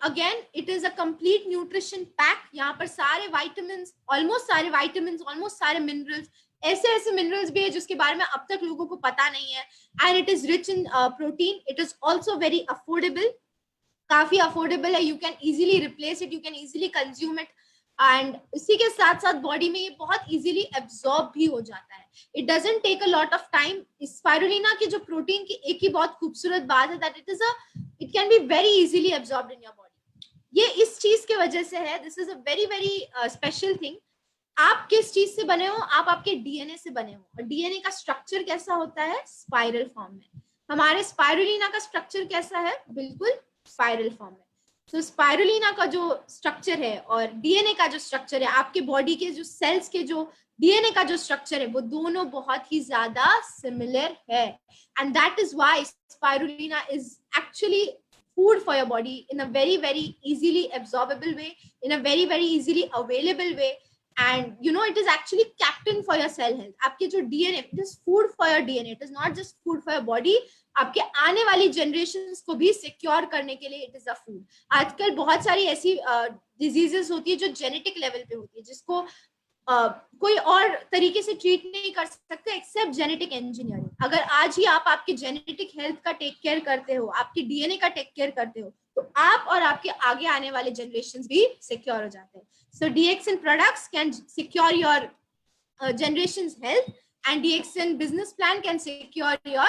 Speaker 1: again it is a complete nutrition pack. यहाँ पर सारे वाइटामिन्स, ऑलमोस्ट सारे विटामिन्स, ऑलमोस्ट सारे मिनरल्स, ऐसे ऐसे मिनरल्स भी है जिसके बारे में अब तक लोगों को पता नहीं है। And it is rich in protein. It is also very affordable, काफी अफोर्डेबल है। You can easily replace it, you can easily consume it, and इसी के साथ साथ बॉडी में ये बहुत इजीली एब्जॉर्ब भी हो जाता है। It doesn't take a lot of time. Spirulina की जो प्रोटीन की एक ही बहुत खूबसूरत बात है that it can be very easily absorbed in your body. ये इस चीज के वजह से है, this is a very very special thing. आप किस चीज से बने हो? आप आपके डीएनए से बने हो, और डीएनए का स्ट्रक्चर कैसा होता है? स्पाइरल फॉर्म में। हमारे स्पाइरुलिना का स्ट्रक्चर कैसा है? बिल्कुल स्पाइरल फॉर्म में। तो स्पाइरुलिना का जो स्ट्रक्चर है और डीएनए का जो स्ट्रक्चर है, आपके बॉडी के जो सेल्स के जो डीएनए का जो स्ट्रक्चर है, वो दोनों बहुत ही ज्यादा सिमिलर है। And that is why spirulina is actually food for your body in a very very easily absorbable way, in a very very easily available way, and it is actually captain for your cell health. आपके जो DNA, it is food for your DNA, it is not just food for your body. आपके आने वाली generations को भी secure करने के लिए इट इज अ फूड। आजकल बहुत सारी ऐसी डिजीजेस होती है जो जेनेटिक लेवल पे होती है, जिसको कोई और तरीके से ट्रीट नहीं कर सकते एक्सेप्ट जेनेटिक इंजीनियरिंग। अगर आज ही आप आपके जेनेटिक हेल्थ का टेक केयर करते हो, आपके डीएनए का टेक केयर करते हो, तो आप और आपके आगे आने वाले जनरेशंस भी सिक्योर हो जाते हैं। So DXN products can secure your generation's health, and DXN business plan can secure your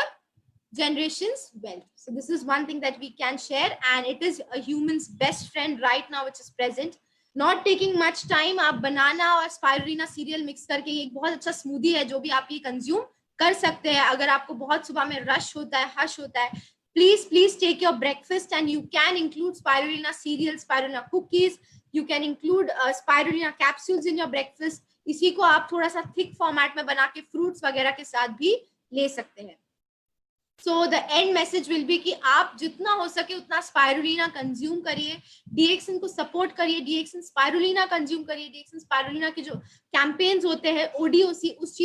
Speaker 1: generation's wealth. So this is one thing that we can share, and it is a human's best friend right now which is present. Not taking much time, आप बनाना और spirulina serial mix करके ये एक बहुत अच्छा smoothie है जो भी आप ये कंज्यूम कर सकते हैं. अगर आपको बहुत सुबह में रश होता है, हश होता है, please take your breakfast and you can include spirulina cereals, spirulina cookies, you can include spirulina capsules in your breakfast. इसी को आप थोड़ा सा थिक फॉर्मेट में बना के फ्रूट्स वगैरह के साथ भी ले सकते हैं. So the end message will be कि आप जितना हो सके उतना स्पाइरुलिना कंज्यूम करिए, डीएक्सिन को सपोर्ट करिए, डीएक्सिन स्पाइरुलिना कंज्यूम करिए. डीएक्सिन स्पाइरुलिना के जो कैंपेन्स होते हैं ओडीओसी, उस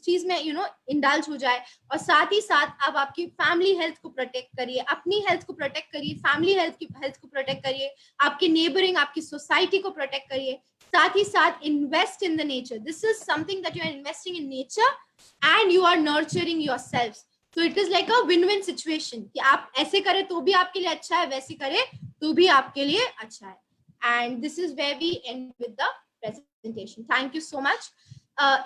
Speaker 1: चीज में यू नो इंडल्ज हो जाए. और साथ ही साथ आप आपकी फैमिली हेल्थ को प्रोटेक्ट करिए, अपनी हेल्थ को प्रोटेक्ट करिए, फैमिली हेल्थ को प्रोटेक्ट करिए, आपके नेबरिंग, आपकी सोसाइटी को प्रोटेक्ट करिए. साथ ही साथ invest in the nature. This is something that you are investing in nature and you are nurturing yourself. So it is like a win-win situation कि आप ऐसे करें तो भी आपके लिए अच्छा है, वैसे करें तो भी आपके लिए अच्छा है. And this is where we end with the presentation. Thank you so much.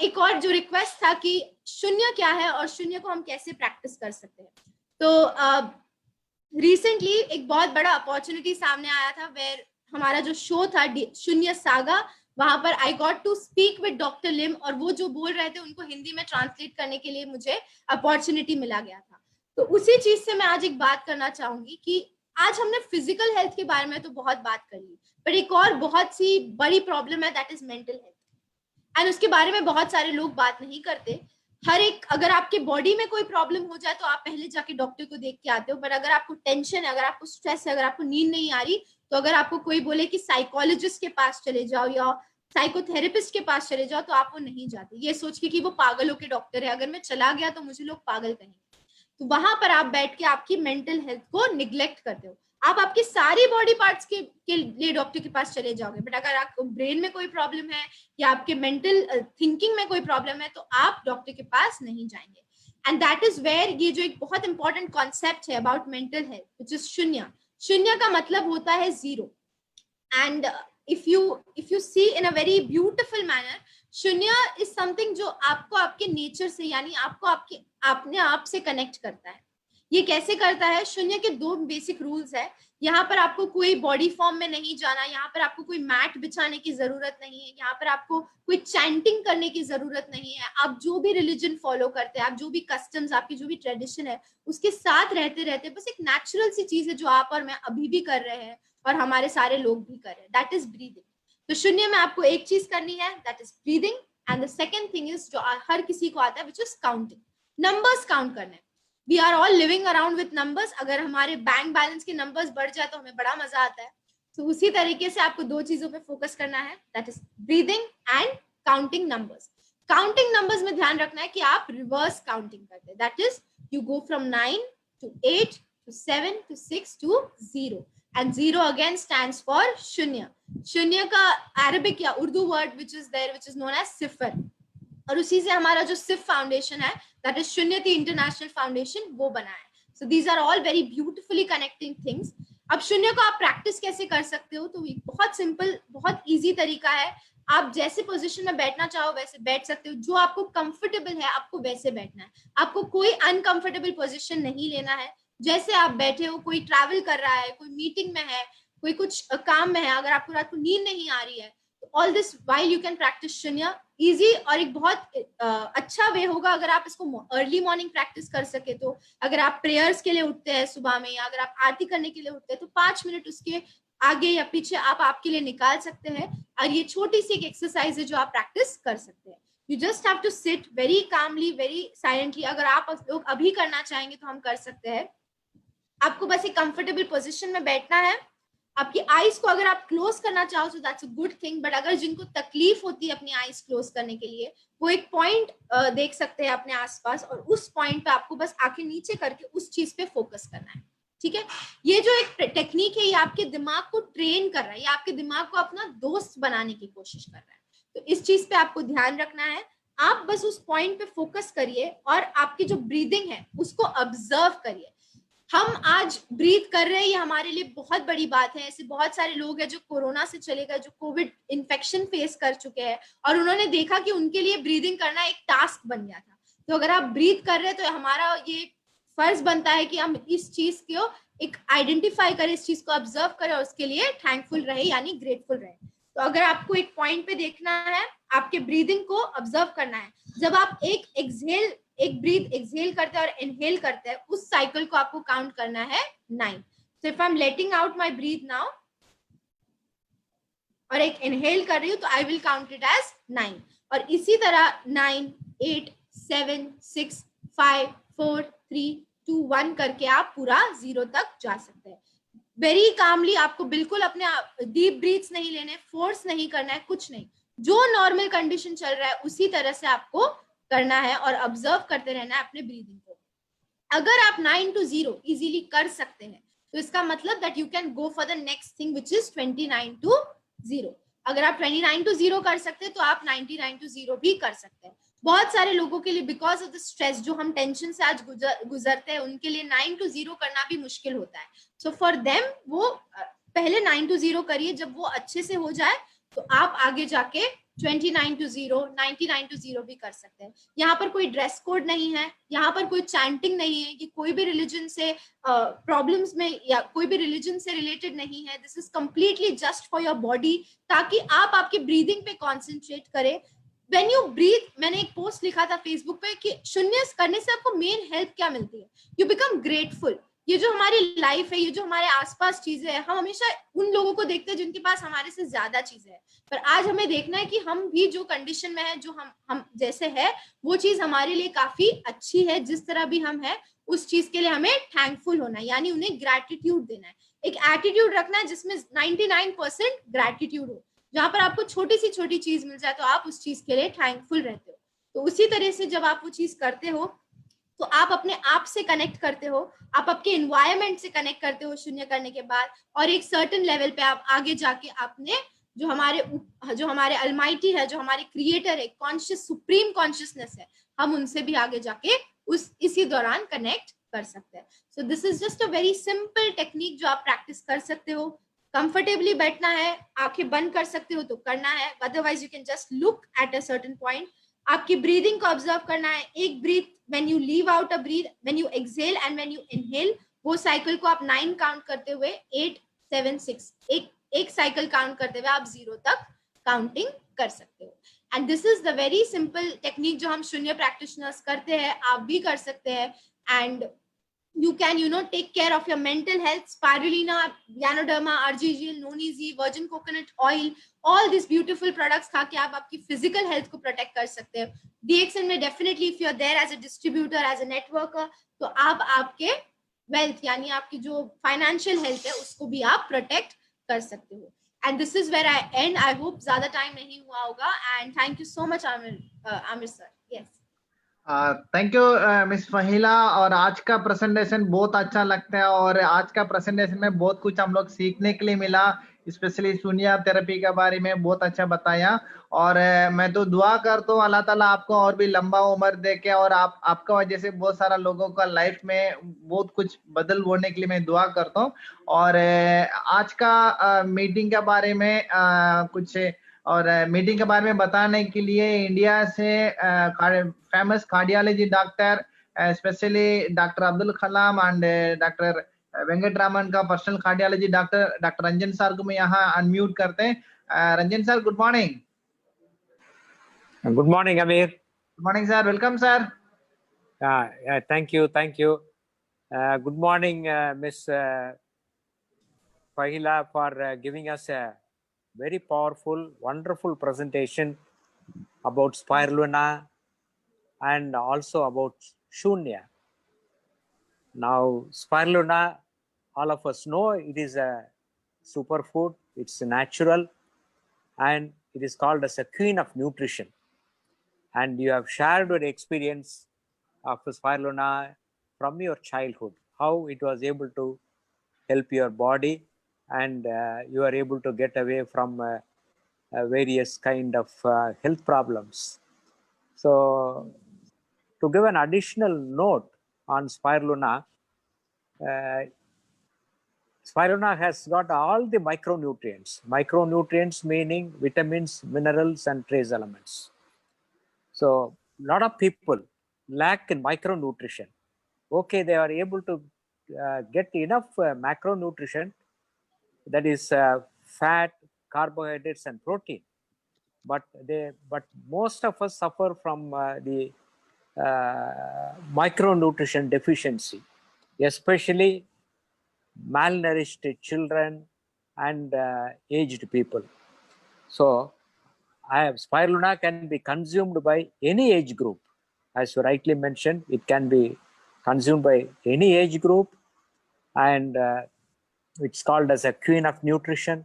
Speaker 1: एक और जो रिक्वेस्ट था कि शून्य क्या है और शून्य को हम कैसे प्रैक्टिस कर सकते हैं. तो रिसेंटली एक बहुत बड़ा अपॉर्चुनिटी सामने आया था वेयर हमारा जो शो था शून्य सागा, वहां पर I got to speak with doctor Lim, और वो जो बोल रहे थे उनको हिंदी में ट्रांसलेट करने के लिए मुझे अपॉर्चुनिटी मिला गया था. तो उसी चीज से मैं आज एक बात करना चाहूंगी कि आज हमने फिजिकल हेल्थ के बारे में तो बहुत बात कर ली, पर एक और बहुत सी बड़ी प्रॉब्लम है, that is mental health. And उसके बारे में बहुत सारे लोग बात नहीं करते. हर एक, अगर आपके बॉडी में कोई प्रॉब्लम हो जाए तो आप पहले जाके डॉक्टर को देख के आते हो, पर अगर आपको टेंशन है, अगर आपको स्ट्रेस है, अगर आपको नींद नहीं आ रही, तो अगर आपको कोई बोले कि साइकोलॉजिस्ट के पास चले जाओ या साइकोथेरेपिस्ट के पास चले जाओ, तो आप वो नहीं जाते, ये सोच के कि वो पागलों के डॉक्टर है, अगर मैं चला गया तो मुझे लोग पागल कहेंगे. तो वहां पर आप बैठ के आपकी मेंटल हेल्थ को निग्लेक्ट करते हो. आप आपके सारी बॉडी पार्ट्स के लिए डॉक्टर के पास चले जाओगे, बट अगर आपको ब्रेन में कोई प्रॉब्लम है या आपके मेंटल थिंकिंग में कोई प्रॉब्लम है तो आप डॉक्टर के पास नहीं जाएंगे. एंड दैट इज वेयर ये जो एक बहुत इंपॉर्टेंट कॉन्सेप्ट है about mental health, which is शून्य. शून्य का मतलब होता है zero. And if you see in a very beautiful manner, शून्य is something जो आपको आपके नेचर से, यानी आपको अपने आप से कनेक्ट करता है. ये कैसे करता है? शून्य के दो बेसिक रूल्स है. यहाँ पर आपको कोई बॉडी फॉर्म में नहीं जाना, यहाँ पर आपको कोई मैट बिछाने की जरूरत नहीं है, यहाँ पर आपको कोई चैंटिंग करने की जरूरत नहीं है. आप जो भी रिलीजन फॉलो करते हैं, आप जो भी कस्टम्स, आपकी जो भी ट्रेडिशन है, उसके साथ रहते रहते बस एक नेचुरल सी चीज है जो आप और मैं अभी भी कर रहे हैं और हमारे सारे लोग भी कर रहे हैं, दैट इज ब्रीदिंग. तो शून्य में आपको एक चीज करनी है, that is breathing. And the second thing is जो हर किसी को आता है, which is counting. Numbers count करने. We are all living around with numbers. अगर हमारे बैंक बैलेंस के नंबर्स बढ़ जाए तो हमें बड़ा मजा आता है. तो उसी तरीके से आपको दो चीजों पे फोकस करना है, that is breathing and counting numbers. Counting numbers में ध्यान रखना है कि आप रिवर्स काउंटिंग करते हैं, that is you go from 9 to 8 to 7 to 6 to 0. And 0 again stands for शून्य. शून्य का अरबिक या Urdu word which is there, which is known as सिफर. और उसी से हमारा जो सिफ फाउंडेशन है, that is शून्यति इंटरनेशनल फाउंडेशन, वो बना है. So these are all very beautifully connecting things. अब शून्य को आप प्रैक्टिस कैसे कर सकते हो? तो बहुत सिंपल, बहुत इजी तरीका है. आप जैसे पोजीशन में बैठना चाहो वैसे बैठ सकते हो. जो आपको कंफर्टेबल है आपको वैसे बैठना है. आपको कोई अनकंफर्टेबल पोजीशन नहीं लेना है. जैसे आप बैठे हो, कोई ट्रैवल कर रहा है, कोई मीटिंग में है, कोई कुछ काम में है, अगर आपको रात को नींद नहीं आ रही है, तो all this while you can practice शून्य. इजी और एक बहुत अच्छा वे होगा अगर आप इसको अर्ली मॉर्निंग प्रैक्टिस कर सके. तो अगर आप प्रेयर्स के लिए उठते हैं सुबह में, या अगर आप आरती करने के लिए उठते हैं, तो 5 मिनट उसके आगे या पीछे आप आपके लिए निकाल सकते हैं. और ये छोटी सी एक एक्सरसाइज है जो आप प्रैक्टिस कर सकते हैं. You just have to sit very calmly, very silently. अगर आप लोग अभी करना चाहेंगे तो हम कर सकते हैं. आपको बस एक कंफर्टेबल पोजीशन में बैठना है. आपकी आईज को अगर आप क्लोज करना चाहो तो that's a good thing, but अगर जिनको तकलीफ होती है अपनी आईज क्लोज करने के लिए, वो एक पॉइंट देख सकते हैं अपने आसपास, और उस पॉइंट पे आपको बस आंखें नीचे करके उस चीज पे फोकस करना है. ठीक है, ये जो एक टेक्निक है, ये आपके दिमाग को ट्रेन कर रहा है, ये आपके दिमाग को अपना दोस्त बनाने की कोशिश कर रहा है. तो इस चीज पे आपको ध्यान रखना है. आप बस उस पॉइंट पे फोकस करिए और आपकी जो ब्रीदिंग है उसको ऑब्जर्व करिए. हम आज ब्रीथ कर रहे हैं, ये हमारे लिए बहुत बड़ी बात है. ऐसे बहुत सारे लोग हैं जो कोरोना से चले गए, जो कोविड इन्फेक्शन फेस कर चुके हैं, और उन्होंने देखा कि उनके लिए ब्रीदिंग करना एक टास्क बन गया था. तो अगर आप ब्रीथ कर रहे हैं तो हमारा ये फर्ज बनता है कि हम इस चीज को एक आइडेंटिफाई करें, इस चीज को ऑब्जर्व करें और उसके लिए थैंकफुल रहे यानी ग्रेटफुल रहे। तो अगर आपको एक पॉइंट पे देखना है, आपके ब्रीदिंग को ऑब्जर्व करना है। जब आप एक ब्रीथ एक्सहेल करते हैं और इनहेल करते हैं, उस साइकिल को आपको काउंट करना है 9। So if I am letting out my breath now और एक इनहेल कर रही हूं, तो I will count it as 9। और इसी तरह 9, 8, 7, 6, 5, 4, 3, 2, 1 करके आप पूरा 0 तक जा सकते हैं। वेरी कामली, आपको बिल्कुल अपने डीप ब्रीथ्स नहीं लेने, फोर्स नहीं करना है, कुछ नहीं। जो नॉर्मल कंडीशन चल रहा है उसी तरह से आपको करना है और ऑब्जर्व करते रहना है अपने ब्रीदिंग को। अगर आप 9 to 0 इजीली कर सकते हैं, तो इसका मतलब that you can go for the next thing which is 29 to 0। अगर आप 29 to 0 कर सकते हैं, तो आप 99 to 0 भी कर सकते हैं। बहुत सारे लोगों के लिए बिकॉज ऑफ द स्ट्रेस, जो हम टेंशन से आज गुजरते हैं, उनके लिए 9 to 0 करना भी मुश्किल होता है। सो फॉर देम वो पहले 9 to 0 करिए। जब वो अच्छे से हो जाए, तो आप आगे जाके 29 to 0, 99 to 0 भी कर सकते हैं। यहाँ पर कोई ड्रेस कोड नहीं है, यहाँ पर कोई चैंटिंग नहीं है, ये कोई भी रिलीजन से प्रॉब्लम्स में या कोई भी रिलीजन से रिलेटेड नहीं है। This is completely just for your body, ताकि आप आपकी ब्रीदिंग पे कॉन्सेंट्रेट करें। व्हेन यू ब्रीथ, मैंने एक पोस्ट लिखा था फेसबुक पे कि शून्य करने से आपको मेन हेल्प क्या मिलती है, यू बिकम ग्रेटफुल। ये जो हमारी लाइफ है, ये जो हमारे आसपास चीजें हैं, हम हमेशा उन लोगों को देखते हैं जिनके पास हमारे से ज्यादा चीजें हैं, पर आज हमें देखना है कि हम भी जो कंडीशन में है, जो हम जैसे है, वो चीज हमारे लिए काफी अच्छी है। जिस तरह भी हम है, उस चीज के लिए हमें थैंकफुल होना है, यानी उन्हें ग्रैटिट्यूड देना है। एक एटीट्यूड रखना है जिसमें 99% ग्रैटिट्यूड हो। जहां पर आपको छोटी सी छोटी चीज मिल जाए, तो आप उस चीज के लिए थैंकफुल रहते हो। तो उसी तरह से जब आप वो चीज करते हो, तो आप अपने आप से कनेक्ट करते हो, आप आपके एनवायरनमेंट से कनेक्ट करते हो शून्य करने के बाद, और एक सर्टेन लेवल पे आप आगे जाके आपने जो हमारे अलमाइटी है, जो हमारे क्रिएटर है, कॉन्शियस सुप्रीम कॉन्शियसनेस है, हम उनसे भी आगे जाके इसी दौरान कनेक्ट कर सकते हैं। सो this is just a very simple technique जो आप प्रैक्टिस कर सकते हो। कंफर्टेबली बैठना है, आंखें बंद कर सकते हो तो करना है, otherwise you can just look at a certain point. आपकी ब्रीदिंग को ऑब्जर्व करना है। एक breath when you leave out a breath, when you exhale and when you inhale, वो साइकिल को आप 9 काउंट करते हुए 8, 7, 6 एक साइकिल काउंट करते हुए आप 0 तक काउंटिंग कर सकते हो। And this is the very simple technique जो हम शून्य प्रैक्टिशनर्स करते हैं, आप भी कर सकते हैं। And you can take care of your mental health. Spirulina, Ganoderma, RGGL, Noni-Z, virgin coconut oil, all these beautiful products खा के आप आपकी physical health को protect कर सकते हो। DXN में definitely if you are there as a distributor, as a networker, तो आप आपके wealth यानी आपकी जो financial health है उसको भी आप protect कर सकते हो। And this is where I end. I hope ज़्यादा time नहीं हुआ होगा। And thank you so much, Amir sir. Yes.
Speaker 2: Thank you miss Fahila. और आज का प्रेजेंटेशन बहुत अच्छा लगता है, और आज का प्रेजेंटेशन में बहुत कुछ हम लोग सीखने के लिए मिला, स्पेशली शून्य थेरेपी के बारे में बहुत अच्छा बताया। और मैं तो दुआ करता हूँ अल्लाह ताला आपको और भी लंबा उम्र दे के, और आपका वजह से बहुत सारा लोगों का लाइफ में बहुत कुछ बदल होने के लिए मैं दुआ करता हूँ। और आज का मीटिंग के बारे में कुछ और मीटिंग के बारे में बताने के लिए इंडिया से famous cardiology doctor, specially doctor Abdul Kalam and doctor Venkataraman का personal cardiology doctor Ranjan sir को मैं यहाँ अनम्यूट करते हैं। Ranjan sir, good morning.
Speaker 3: Good morning Amir.
Speaker 2: Good morning sir, welcome sir.
Speaker 3: Thank you good morning miss Fahila for giving us a very powerful, wonderful presentation about spirulina and also about shunya. Now, spirulina, all of us know it is a superfood. It's natural, and it is called as a queen of nutrition. And you have shared your experience of spirulina from your childhood, how it was able to help your body, and you are able to get away from various kind of health problems. So, to give an additional note on spirulina, spirulina has got all the micronutrients. Micronutrients meaning vitamins, minerals, and trace elements. So, a lot of people lack in micronutrition. okay, they are able to get enough macronutrition, that is fat, carbohydrates, and protein. But most of us suffer from the micronutrition deficiency, especially malnourished children and aged people. So spirulina can be consumed by any age group. As you rightly mentioned, it can be consumed by any age group, and it's called as a queen of nutrition.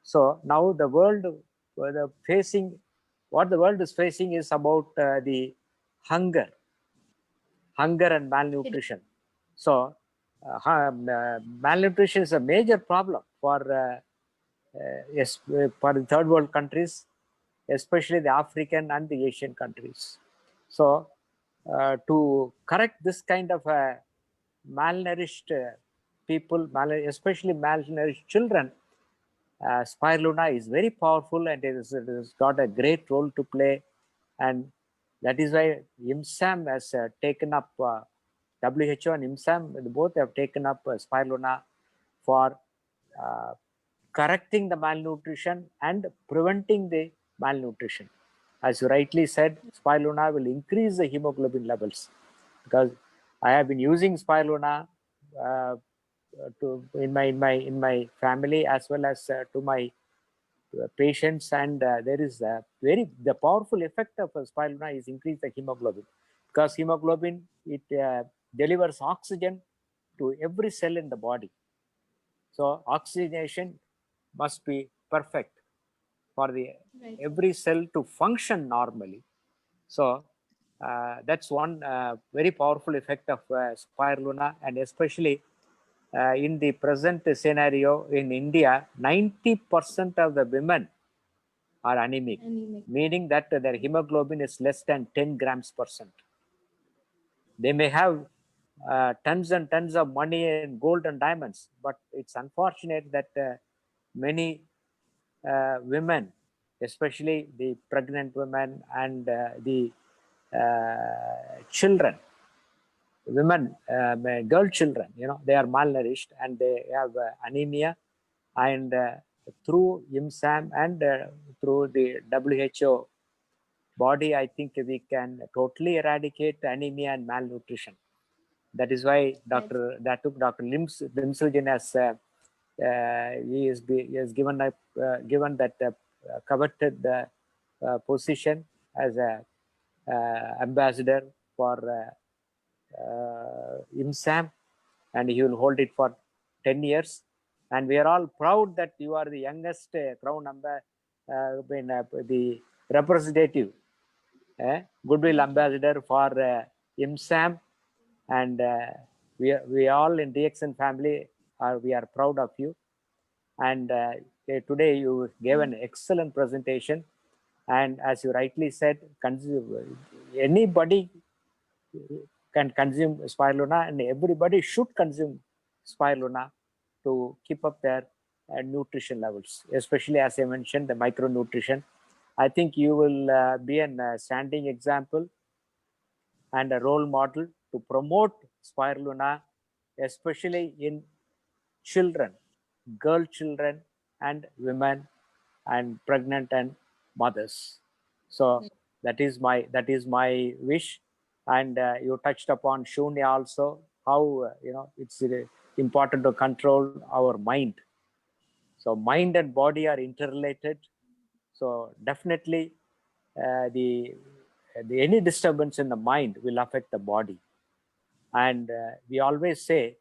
Speaker 3: So now the world what the world is facing is about the hunger and malnutrition. So malnutrition is a major problem for for the third world countries, especially the African and the Asian countries. So to correct this kind of malnourished people, especially malnourished children, spirulina is very powerful, and it has got a great role to play. And that is why IMSAM has taken up, WHO and IMSAM both have taken up spirulina for correcting the malnutrition and preventing the malnutrition. As you rightly said, spirulina will increase the hemoglobin levels, because I have been using spirulina in my family as well as to my patients, and there is the powerful effect of spirulina is increase the hemoglobin, because hemoglobin, it delivers oxygen to every cell in the body. So oxygenation must be perfect for the every cell to function normally. So that's one very powerful effect of spirulina, and especially in the present scenario in India, 90% of the women are anemic, meaning that their hemoglobin is less than 10 grams %. They may have tons and tons of money in gold and diamonds, but it's unfortunate that many women, especially the pregnant women and the children, women, girl children, they are malnourished and they have anemia. And through IMSAM and through the WHO body, I think we can totally eradicate anemia and malnutrition. That is why Dr. Limsaljan has he has given that coveted position as a ambassador for IMSAM, and he will hold it for 10 years. And we are all proud that you are the youngest Crown the representative, goodwill ambassador for IMSAM, and we all in DXN family we are proud of you. And today you gave an excellent presentation, and as you rightly said, anybody can consume spirulina, and everybody should consume spirulina to keep up their nutrition levels, especially as I mentioned, the micronutrition. I think you will be a standing example and a role model to promote spirulina, especially in children, girl children, and women, and pregnant and mothers. So that is my wish. And you touched upon Shunya also, how it's important to control our mind. So mind and body are interrelated. So definitely any disturbance in the mind will affect the body. And we always say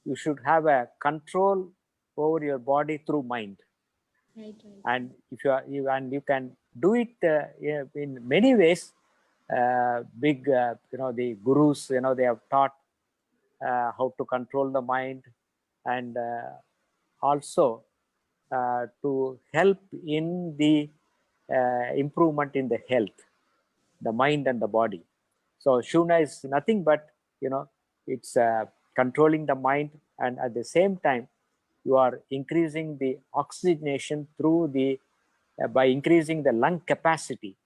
Speaker 3: you should have a control over your body through mind.
Speaker 1: Right.
Speaker 3: And if you can do it in many ways. Big the gurus, they have taught how to control the mind, and also to help in the improvement in the health, the mind and the body. So Shuna is nothing but it's controlling the mind, and at the same time you are increasing the oxygenation through the by increasing the lung capacity.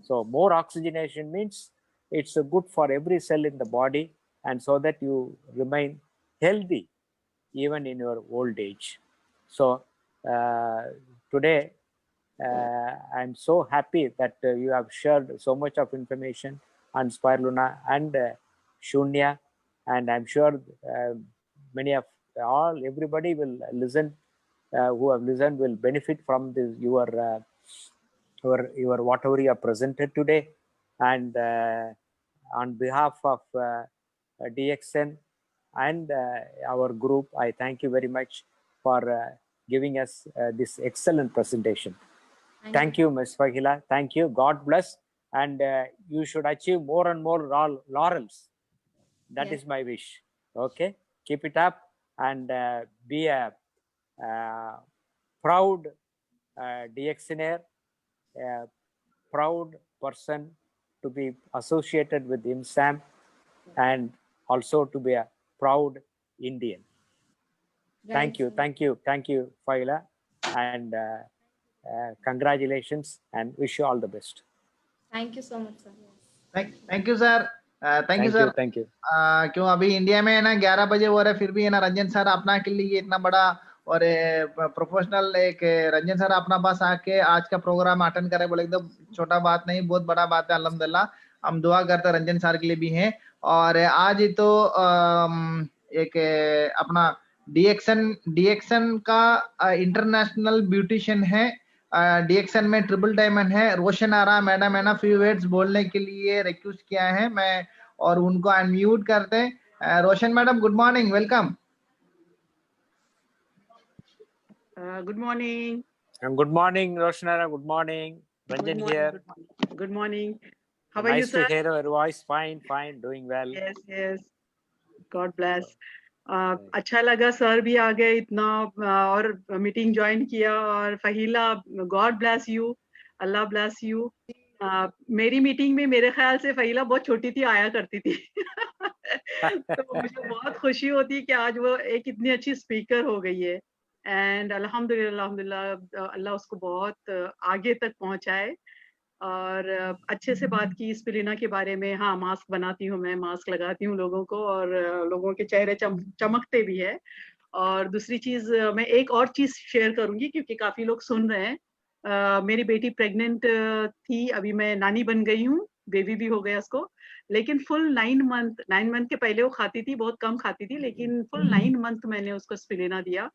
Speaker 3: So more oxygenation means it's good for every cell in the body, and so that you remain healthy even in your old age. So today I'm so happy that you have shared so much of information on Spirulina and Shunya, and I'm sure many of everybody will listen, who have listened will benefit from this, your whatever you have presented today. And on behalf of DXN and our group, I thank you very much for giving us this excellent presentation. Thank you, Ms. Fahila. Thank you. God bless. And you should achieve more and more laurels. That is my wish. Okay. Keep it up and be a proud DXNer, a proud person to be associated with IMSAM, and also to be a proud Indian. Thank you, Fahila, and congratulations, and wish you all the best.
Speaker 1: Thank you so much, sir.
Speaker 2: Thank you, sir. Thank you, sir.
Speaker 3: Thank you.
Speaker 2: क्यों अभी India में है ना 11 बजे हो रहा है, फिर भी है ना रंजन सर अपना के लिए इतना बड़ा और प्रोफेशनल एक रंजन सर अपना पास आके आज का प्रोग्राम अटेंड करे, बोले एकदम छोटा बात नहीं, बहुत बड़ा बात है। अल्हम्दुलिल्लाह हम दुआ करते रंजन सर के लिए भी हैं। और आज तो एक अपना डीएक्सन का इंटरनेशनल ब्यूटिशियन है, डीएक्सन में ट्रिपल डायमंड है, रोशन आरा मैडम है ना, फ्यू वर्ड्स बोलने के लिए रिक्वेस्ट किया है मैं, और उनको अनम्यूट करते हैं। Roshan madam, good morning, welcome.
Speaker 4: Good morning.
Speaker 3: And good morning, Roshanara. Good morning. Ranjan here.
Speaker 4: Good morning. How are you, sir?
Speaker 3: Nice to hear your voice. Fine, doing well.
Speaker 4: Yes. God bless. अच्छा लगा sir भी आ गए इतना और meeting join किया। और Fahila, God bless you, Allah bless you. मेरी meeting में मेरे ख्याल से फहीला बहुत छोटी थी, आया करती थी तो मुझे बहुत खुशी होती है कि आज वो एक इतनी अच्छी स्पीकर हो गई है। एंड अल्हम्दुलिल्लाह अल्लाह उसको बहुत आगे तक पहुंचाए। और अच्छे से बात की स्पिरुलिना के बारे में। हाँ, मास्क बनाती हूँ मैं, मास्क लगाती हूँ लोगों को, और लोगों के चेहरे चमकते भी है। और दूसरी चीज मैं एक और चीज शेयर करूंगी क्योंकि काफी लोग सुन रहे हैं। मेरी बेटी प्रेग्नेंट थी, अभी मैं नानी बन गई हूँ, बेबी भी हो गया उसको। लेकिन फुल 9 मंथ के पहले वो खाती थी, बहुत कम खाती थी, लेकिन फुल 9 मंथ मैंने उसको स्पिरुलिना दिया।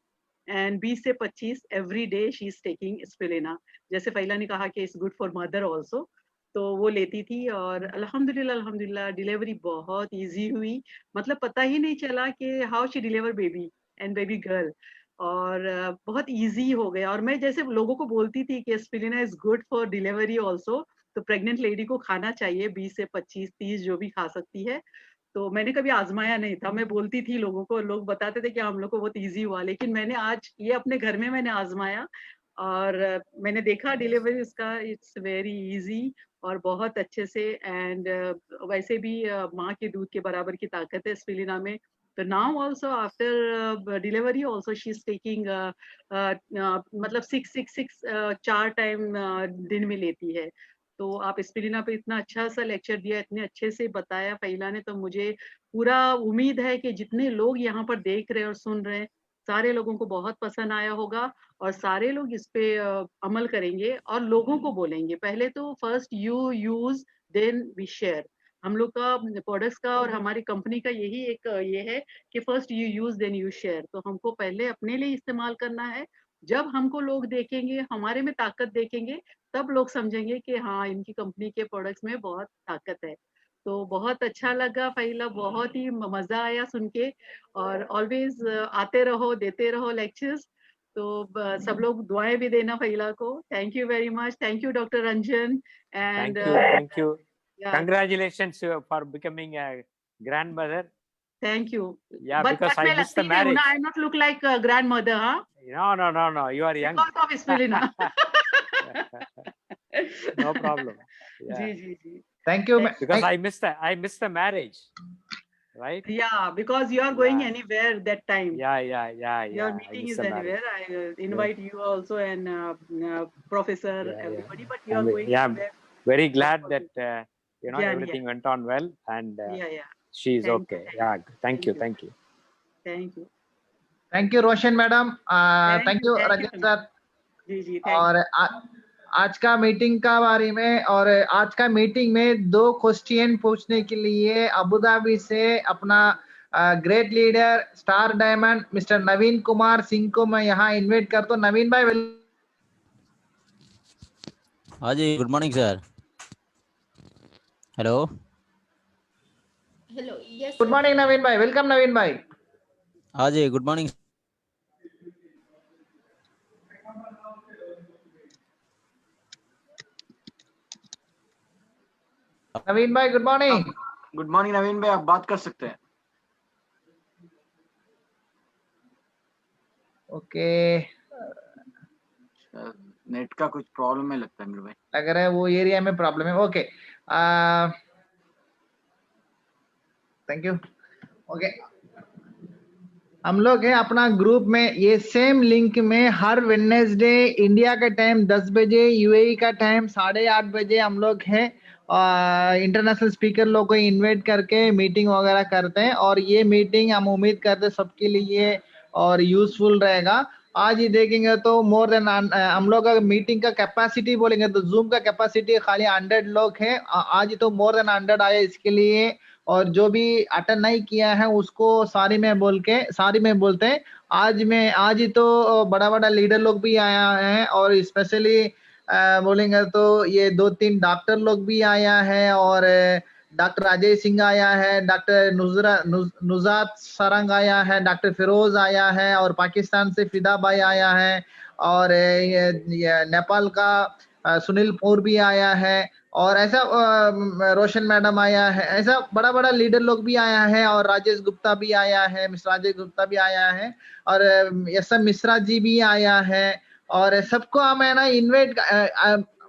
Speaker 4: एंड 20 से 25 every day she is taking spirulina. जैसे फहीला ने कहा कि it's good for mother also, तो वो लेती थी। और अल्हम्दुलिल्लाह डिलीवरी बहुत इजी हुई, मतलब पता ही नहीं चला कि how she deliver baby and baby girl, और बहुत इजी हो गया। और मैं जैसे लोगों को बोलती थी कि spirulina is good for delivery also, तो प्रेग्नेंट लेडी को खाना चाहिए, 20 से 25 30 जो भी खा सकती है। तो मैंने कभी आजमाया नहीं था, मैं बोलती थी लोगों को, लोग बताते थे कि हम लोग को बहुत इजी हुआ, लेकिन मैंने आज ये अपने घर में मैंने आजमाया और मैंने देखा डिलीवरी उसका इट्स वेरी इजी और बहुत अच्छे से। एंड वैसे भी माँ के दूध के बराबर की ताकत है स्पिरुलिना में। तो now also after delivery also she is taking मतलब 6 4 टाइम दिन में लेती है। तो आप स्पिरुलिना पे इतना अच्छा सा लेक्चर दिया, इतने अच्छे से बताया फहीला ने, तो मुझे पूरा उम्मीद है कि जितने लोग यहाँ पर देख रहे हैं और सुन रहे हैं, सारे लोगों को बहुत पसंद आया होगा और सारे लोग इस पे अमल करेंगे और लोगों को बोलेंगे। पहले तो first you use then we share. हम लोग का प्रोडक्ट्स का और हमारी कंपनी का यही एक ये है कि first you use then you share. तो हमको पहले अपने लिए इस्तेमाल करना है, जब हमको लोग देखेंगे, हमारे में ताकत देखेंगे, तब लोग समझेंगे कि हाँ, इनकी कंपनी के प्रोडक्ट्स में बहुत ताकत है। तो बहुत अच्छा लगा फहीला, बहुत ही मजा आया सुन के। और ऑलवेज आते रहो, देते रहो लेक्चर्स। तो सब लोग दुआएं भी देना फहीला को। Thank you very much. Thank you doctor Ranjan. And
Speaker 3: thank you Congratulations for becoming a grandmother.
Speaker 4: Thank you.
Speaker 3: Yeah,
Speaker 4: but
Speaker 3: because I missed the marriage.
Speaker 4: I not look like a grandmother, huh?
Speaker 3: No. You are young.
Speaker 4: Because of spirulina.
Speaker 3: No problem. Yeah.
Speaker 4: जी.
Speaker 2: Thank you.
Speaker 3: Because I missed the marriage, right?
Speaker 4: Yeah, because you are going anywhere that time.
Speaker 3: Yeah.
Speaker 4: Your meeting is anywhere. I invite you also and professor, everybody, but you are going anywhere.
Speaker 3: Very glad that everything went on well, and She is
Speaker 4: Thank
Speaker 3: okay. Yeah. Thank you. Thank you.
Speaker 4: Thank you.
Speaker 2: Thank you Roshan madam, thank you
Speaker 4: Thank you
Speaker 2: Ranjan
Speaker 4: so
Speaker 2: sir.
Speaker 4: much. जी thank
Speaker 2: और आज का meeting का बारे में, और आज का मीटिंग में 2 क्वेश्चन पूछने के लिए अबू धाबी से अपना great leader star diamond mister Naveen Kumar Singh को मैं यहाँ इनवाइट करता हूँ। नवीन भाई
Speaker 5: हाँ जी, good morning sir. Hello,
Speaker 1: hello, yes
Speaker 2: good morning Naveen भाई, वेलकम नवीन भाई।
Speaker 5: हाँ जी, गुड मॉर्निंग।
Speaker 2: नवीन भाई good morning.
Speaker 6: Good morning Naveen भाई, आप बात कर सकते हैं।
Speaker 2: ओके,
Speaker 6: नेट का कुछ प्रॉब्लम है लगता है मेरे भाई,
Speaker 2: लग रहा है वो एरिया में प्रॉब्लम है। Okay, thank you. ओके, हम लोग है अपना ग्रुप में ये सेम लिंक में हर वेडनेसडे इंडिया का टाइम 10 बजे, यूएई का टाइम 8:30 बजे हम लोग है इंटरनेशनल स्पीकर लोग को इनवाइट करके मीटिंग वगैरह करते हैं। और ये मीटिंग हम उम्मीद करते हैं सबके लिए और यूजफुल रहेगा। आज ही देखेंगे तो मोर देन हम लोग का मीटिंग का कैपेसिटी बोलेंगे तो जूम का कैपेसिटी खाली 100 लोग है। आज तो मोर देन 100 आए इसके लिए, और जो भी अटेंड नहीं किया है उसको सारी में बोलते हैं। आज ही तो बड़ा बड़ा लीडर लोग भी आया है, और स्पेशली बोलेंगे तो ये 2-3 डॉक्टर लोग भी आया है, और डॉक्टर अजय सिंह आया है, डॉक्टर नुजात सरंग आया है, डॉक्टर फिरोज आया है, और पाकिस्तान से फिदा भाई आया है, और ये नेपाल का सुनील पौर भी आया है, और ऐसा रोशन मैडम आया है। ऐसा बड़ा बड़ा लीडर लोग भी आया है, और राजेश गुप्ता भी आया है, मिस्टर राजेश गुप्ता भी आया है, और एस एम मिश्रा जी भी आया है। और सबको हम है ना इनवाइट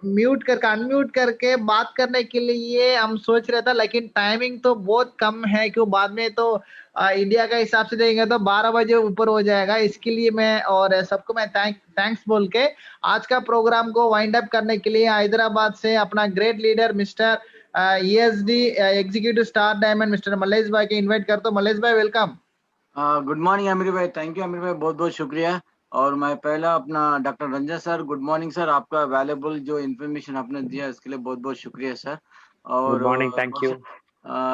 Speaker 2: म्यूट करके अनम्यूट करके बात करने के लिए हम सोच रहे था, लेकिन टाइमिंग तो बहुत कम है, क्यों बाद में तो इंडिया का हिसाब से देंगे तो 12 बजे ऊपर हो जाएगा। इसके लिए मैं और सबको मैं थैंक्स बोल के आज का प्रोग्राम को वाइंड अप करने के लिए हैदराबाद से अपना great leader mister ESD executive star diamond mister Mallesh भाई के इन्वाइट करता हूँ। मलेश भाई वेलकम।
Speaker 6: गुड मॉर्निंग अमीर भाई, थैंक यू अमीर भाई, बहुत बहुत शुक्रिया। और मैं पहला अपना doctor Ranjan sir, good morning sir, आपका वैल्यूएबल जो इन्फॉर्मेशन आपने दिया इसके लिए बहुत बहुत शुक्रिया सर। और
Speaker 3: Good morning. Thank you.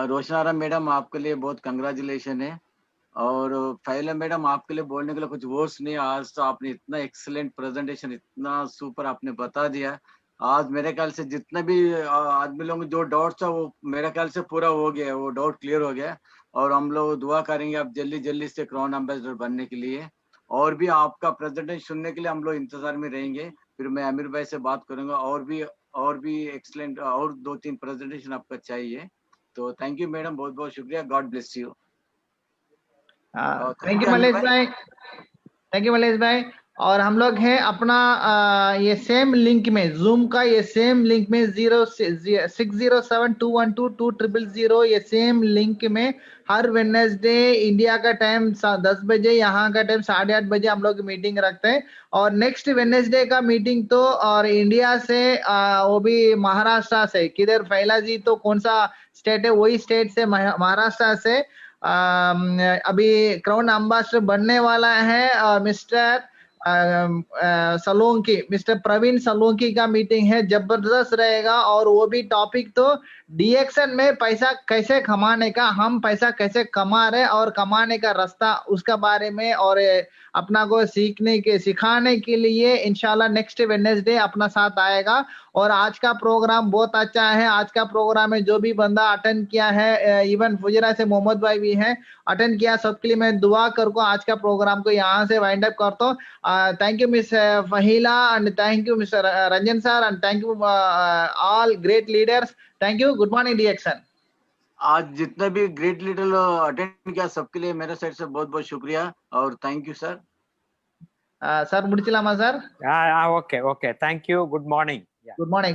Speaker 6: Roshanara madam आपके लिए बहुत कंग्रेचुलेशन है। और फैला मैडम आपके लिए बोलने के लिए कुछ वर्ड्स नहीं, आज तो आपने इतना एक्सीलेंट प्रेजेंटेशन, इतना सुपर आपने बता दिया। आज मेरे ख्याल से जितने भी आदमी लोग जो डाउट था वो मेरे ख्याल से पूरा हो गया, वो डाउट क्लियर हो गया। और हम लोग दुआ करेंगे आप जल्दी जल्दी से क्राउन एम्बेसडर बनने के लिए, और भी आपका प्रेजेंटेशन सुनने के लिए हम लोग इंतजार में रहेंगे। फिर मैं आमिर भाई से बात करूंगा, और भी एक्सीलेंट और 2-3 प्रेजेंटेशन आपका चाहिए। तो थैंक यू मैडम, बहुत बहुत शुक्रिया, God bless you.
Speaker 2: Thank you Mallesh भाई, थैंक यू मलेश भाई। और हम लोग हैं अपना ये सेम लिंक में, जूम का ये सेम लिंक में 0607212200 ये सेम लिंक में हर वेडनेसडे इंडिया का टाइम 10 बजे, यहाँ का टाइम 8:30 बजे हम लोग मीटिंग रखते हैं। और नेक्स्ट वेडनेसडे का मीटिंग तो और इंडिया से वो भी महाराष्ट्र से, किधर फैला जी तो कौन सा स्टेट है, वही स्टेट से महाराष्ट्र से अभी क्राउन एम्बेसडर बनने वाला है मिस्टर सलोंकी, मिस्टर प्रवीण सलोंकी का मीटिंग है, जबरदस्त रहेगा। और वो भी टॉपिक तो डीएक्शन में पैसा कैसे कमाने का, हम पैसा कैसे कमा रहे और कमाने का रास्ता उसका बारे में, और अपना को सिखाने के लिए इंशाल्लाह नेक्स्ट वेडनेसडे अपना साथ आएगा। और आज का प्रोग्राम बहुत अच्छा है। आज का प्रोग्राम में जो भी बंदा अटेंड किया है, इवन फुजरा से मोहम्मद भाई भी है अटेंड किया, सबके लिए मैं दुआ करको आज का प्रोग्राम को यहाँ से वाइंड अप करता हूँ। Thank you, Miss Fahila, and thank you, Mr. Ranjan sir, and thank you all great leaders. Thank you. Good morning, DXN.
Speaker 6: आज जितने भी ग्रेट लीडर अटेंड किया सबके लिए मेरे साइड से बहुत बहुत शुक्रिया और थैंक यू सर।
Speaker 2: सर मुड़चिलामा sir?
Speaker 3: Okay. Thank you. Good morning.
Speaker 2: Good morning.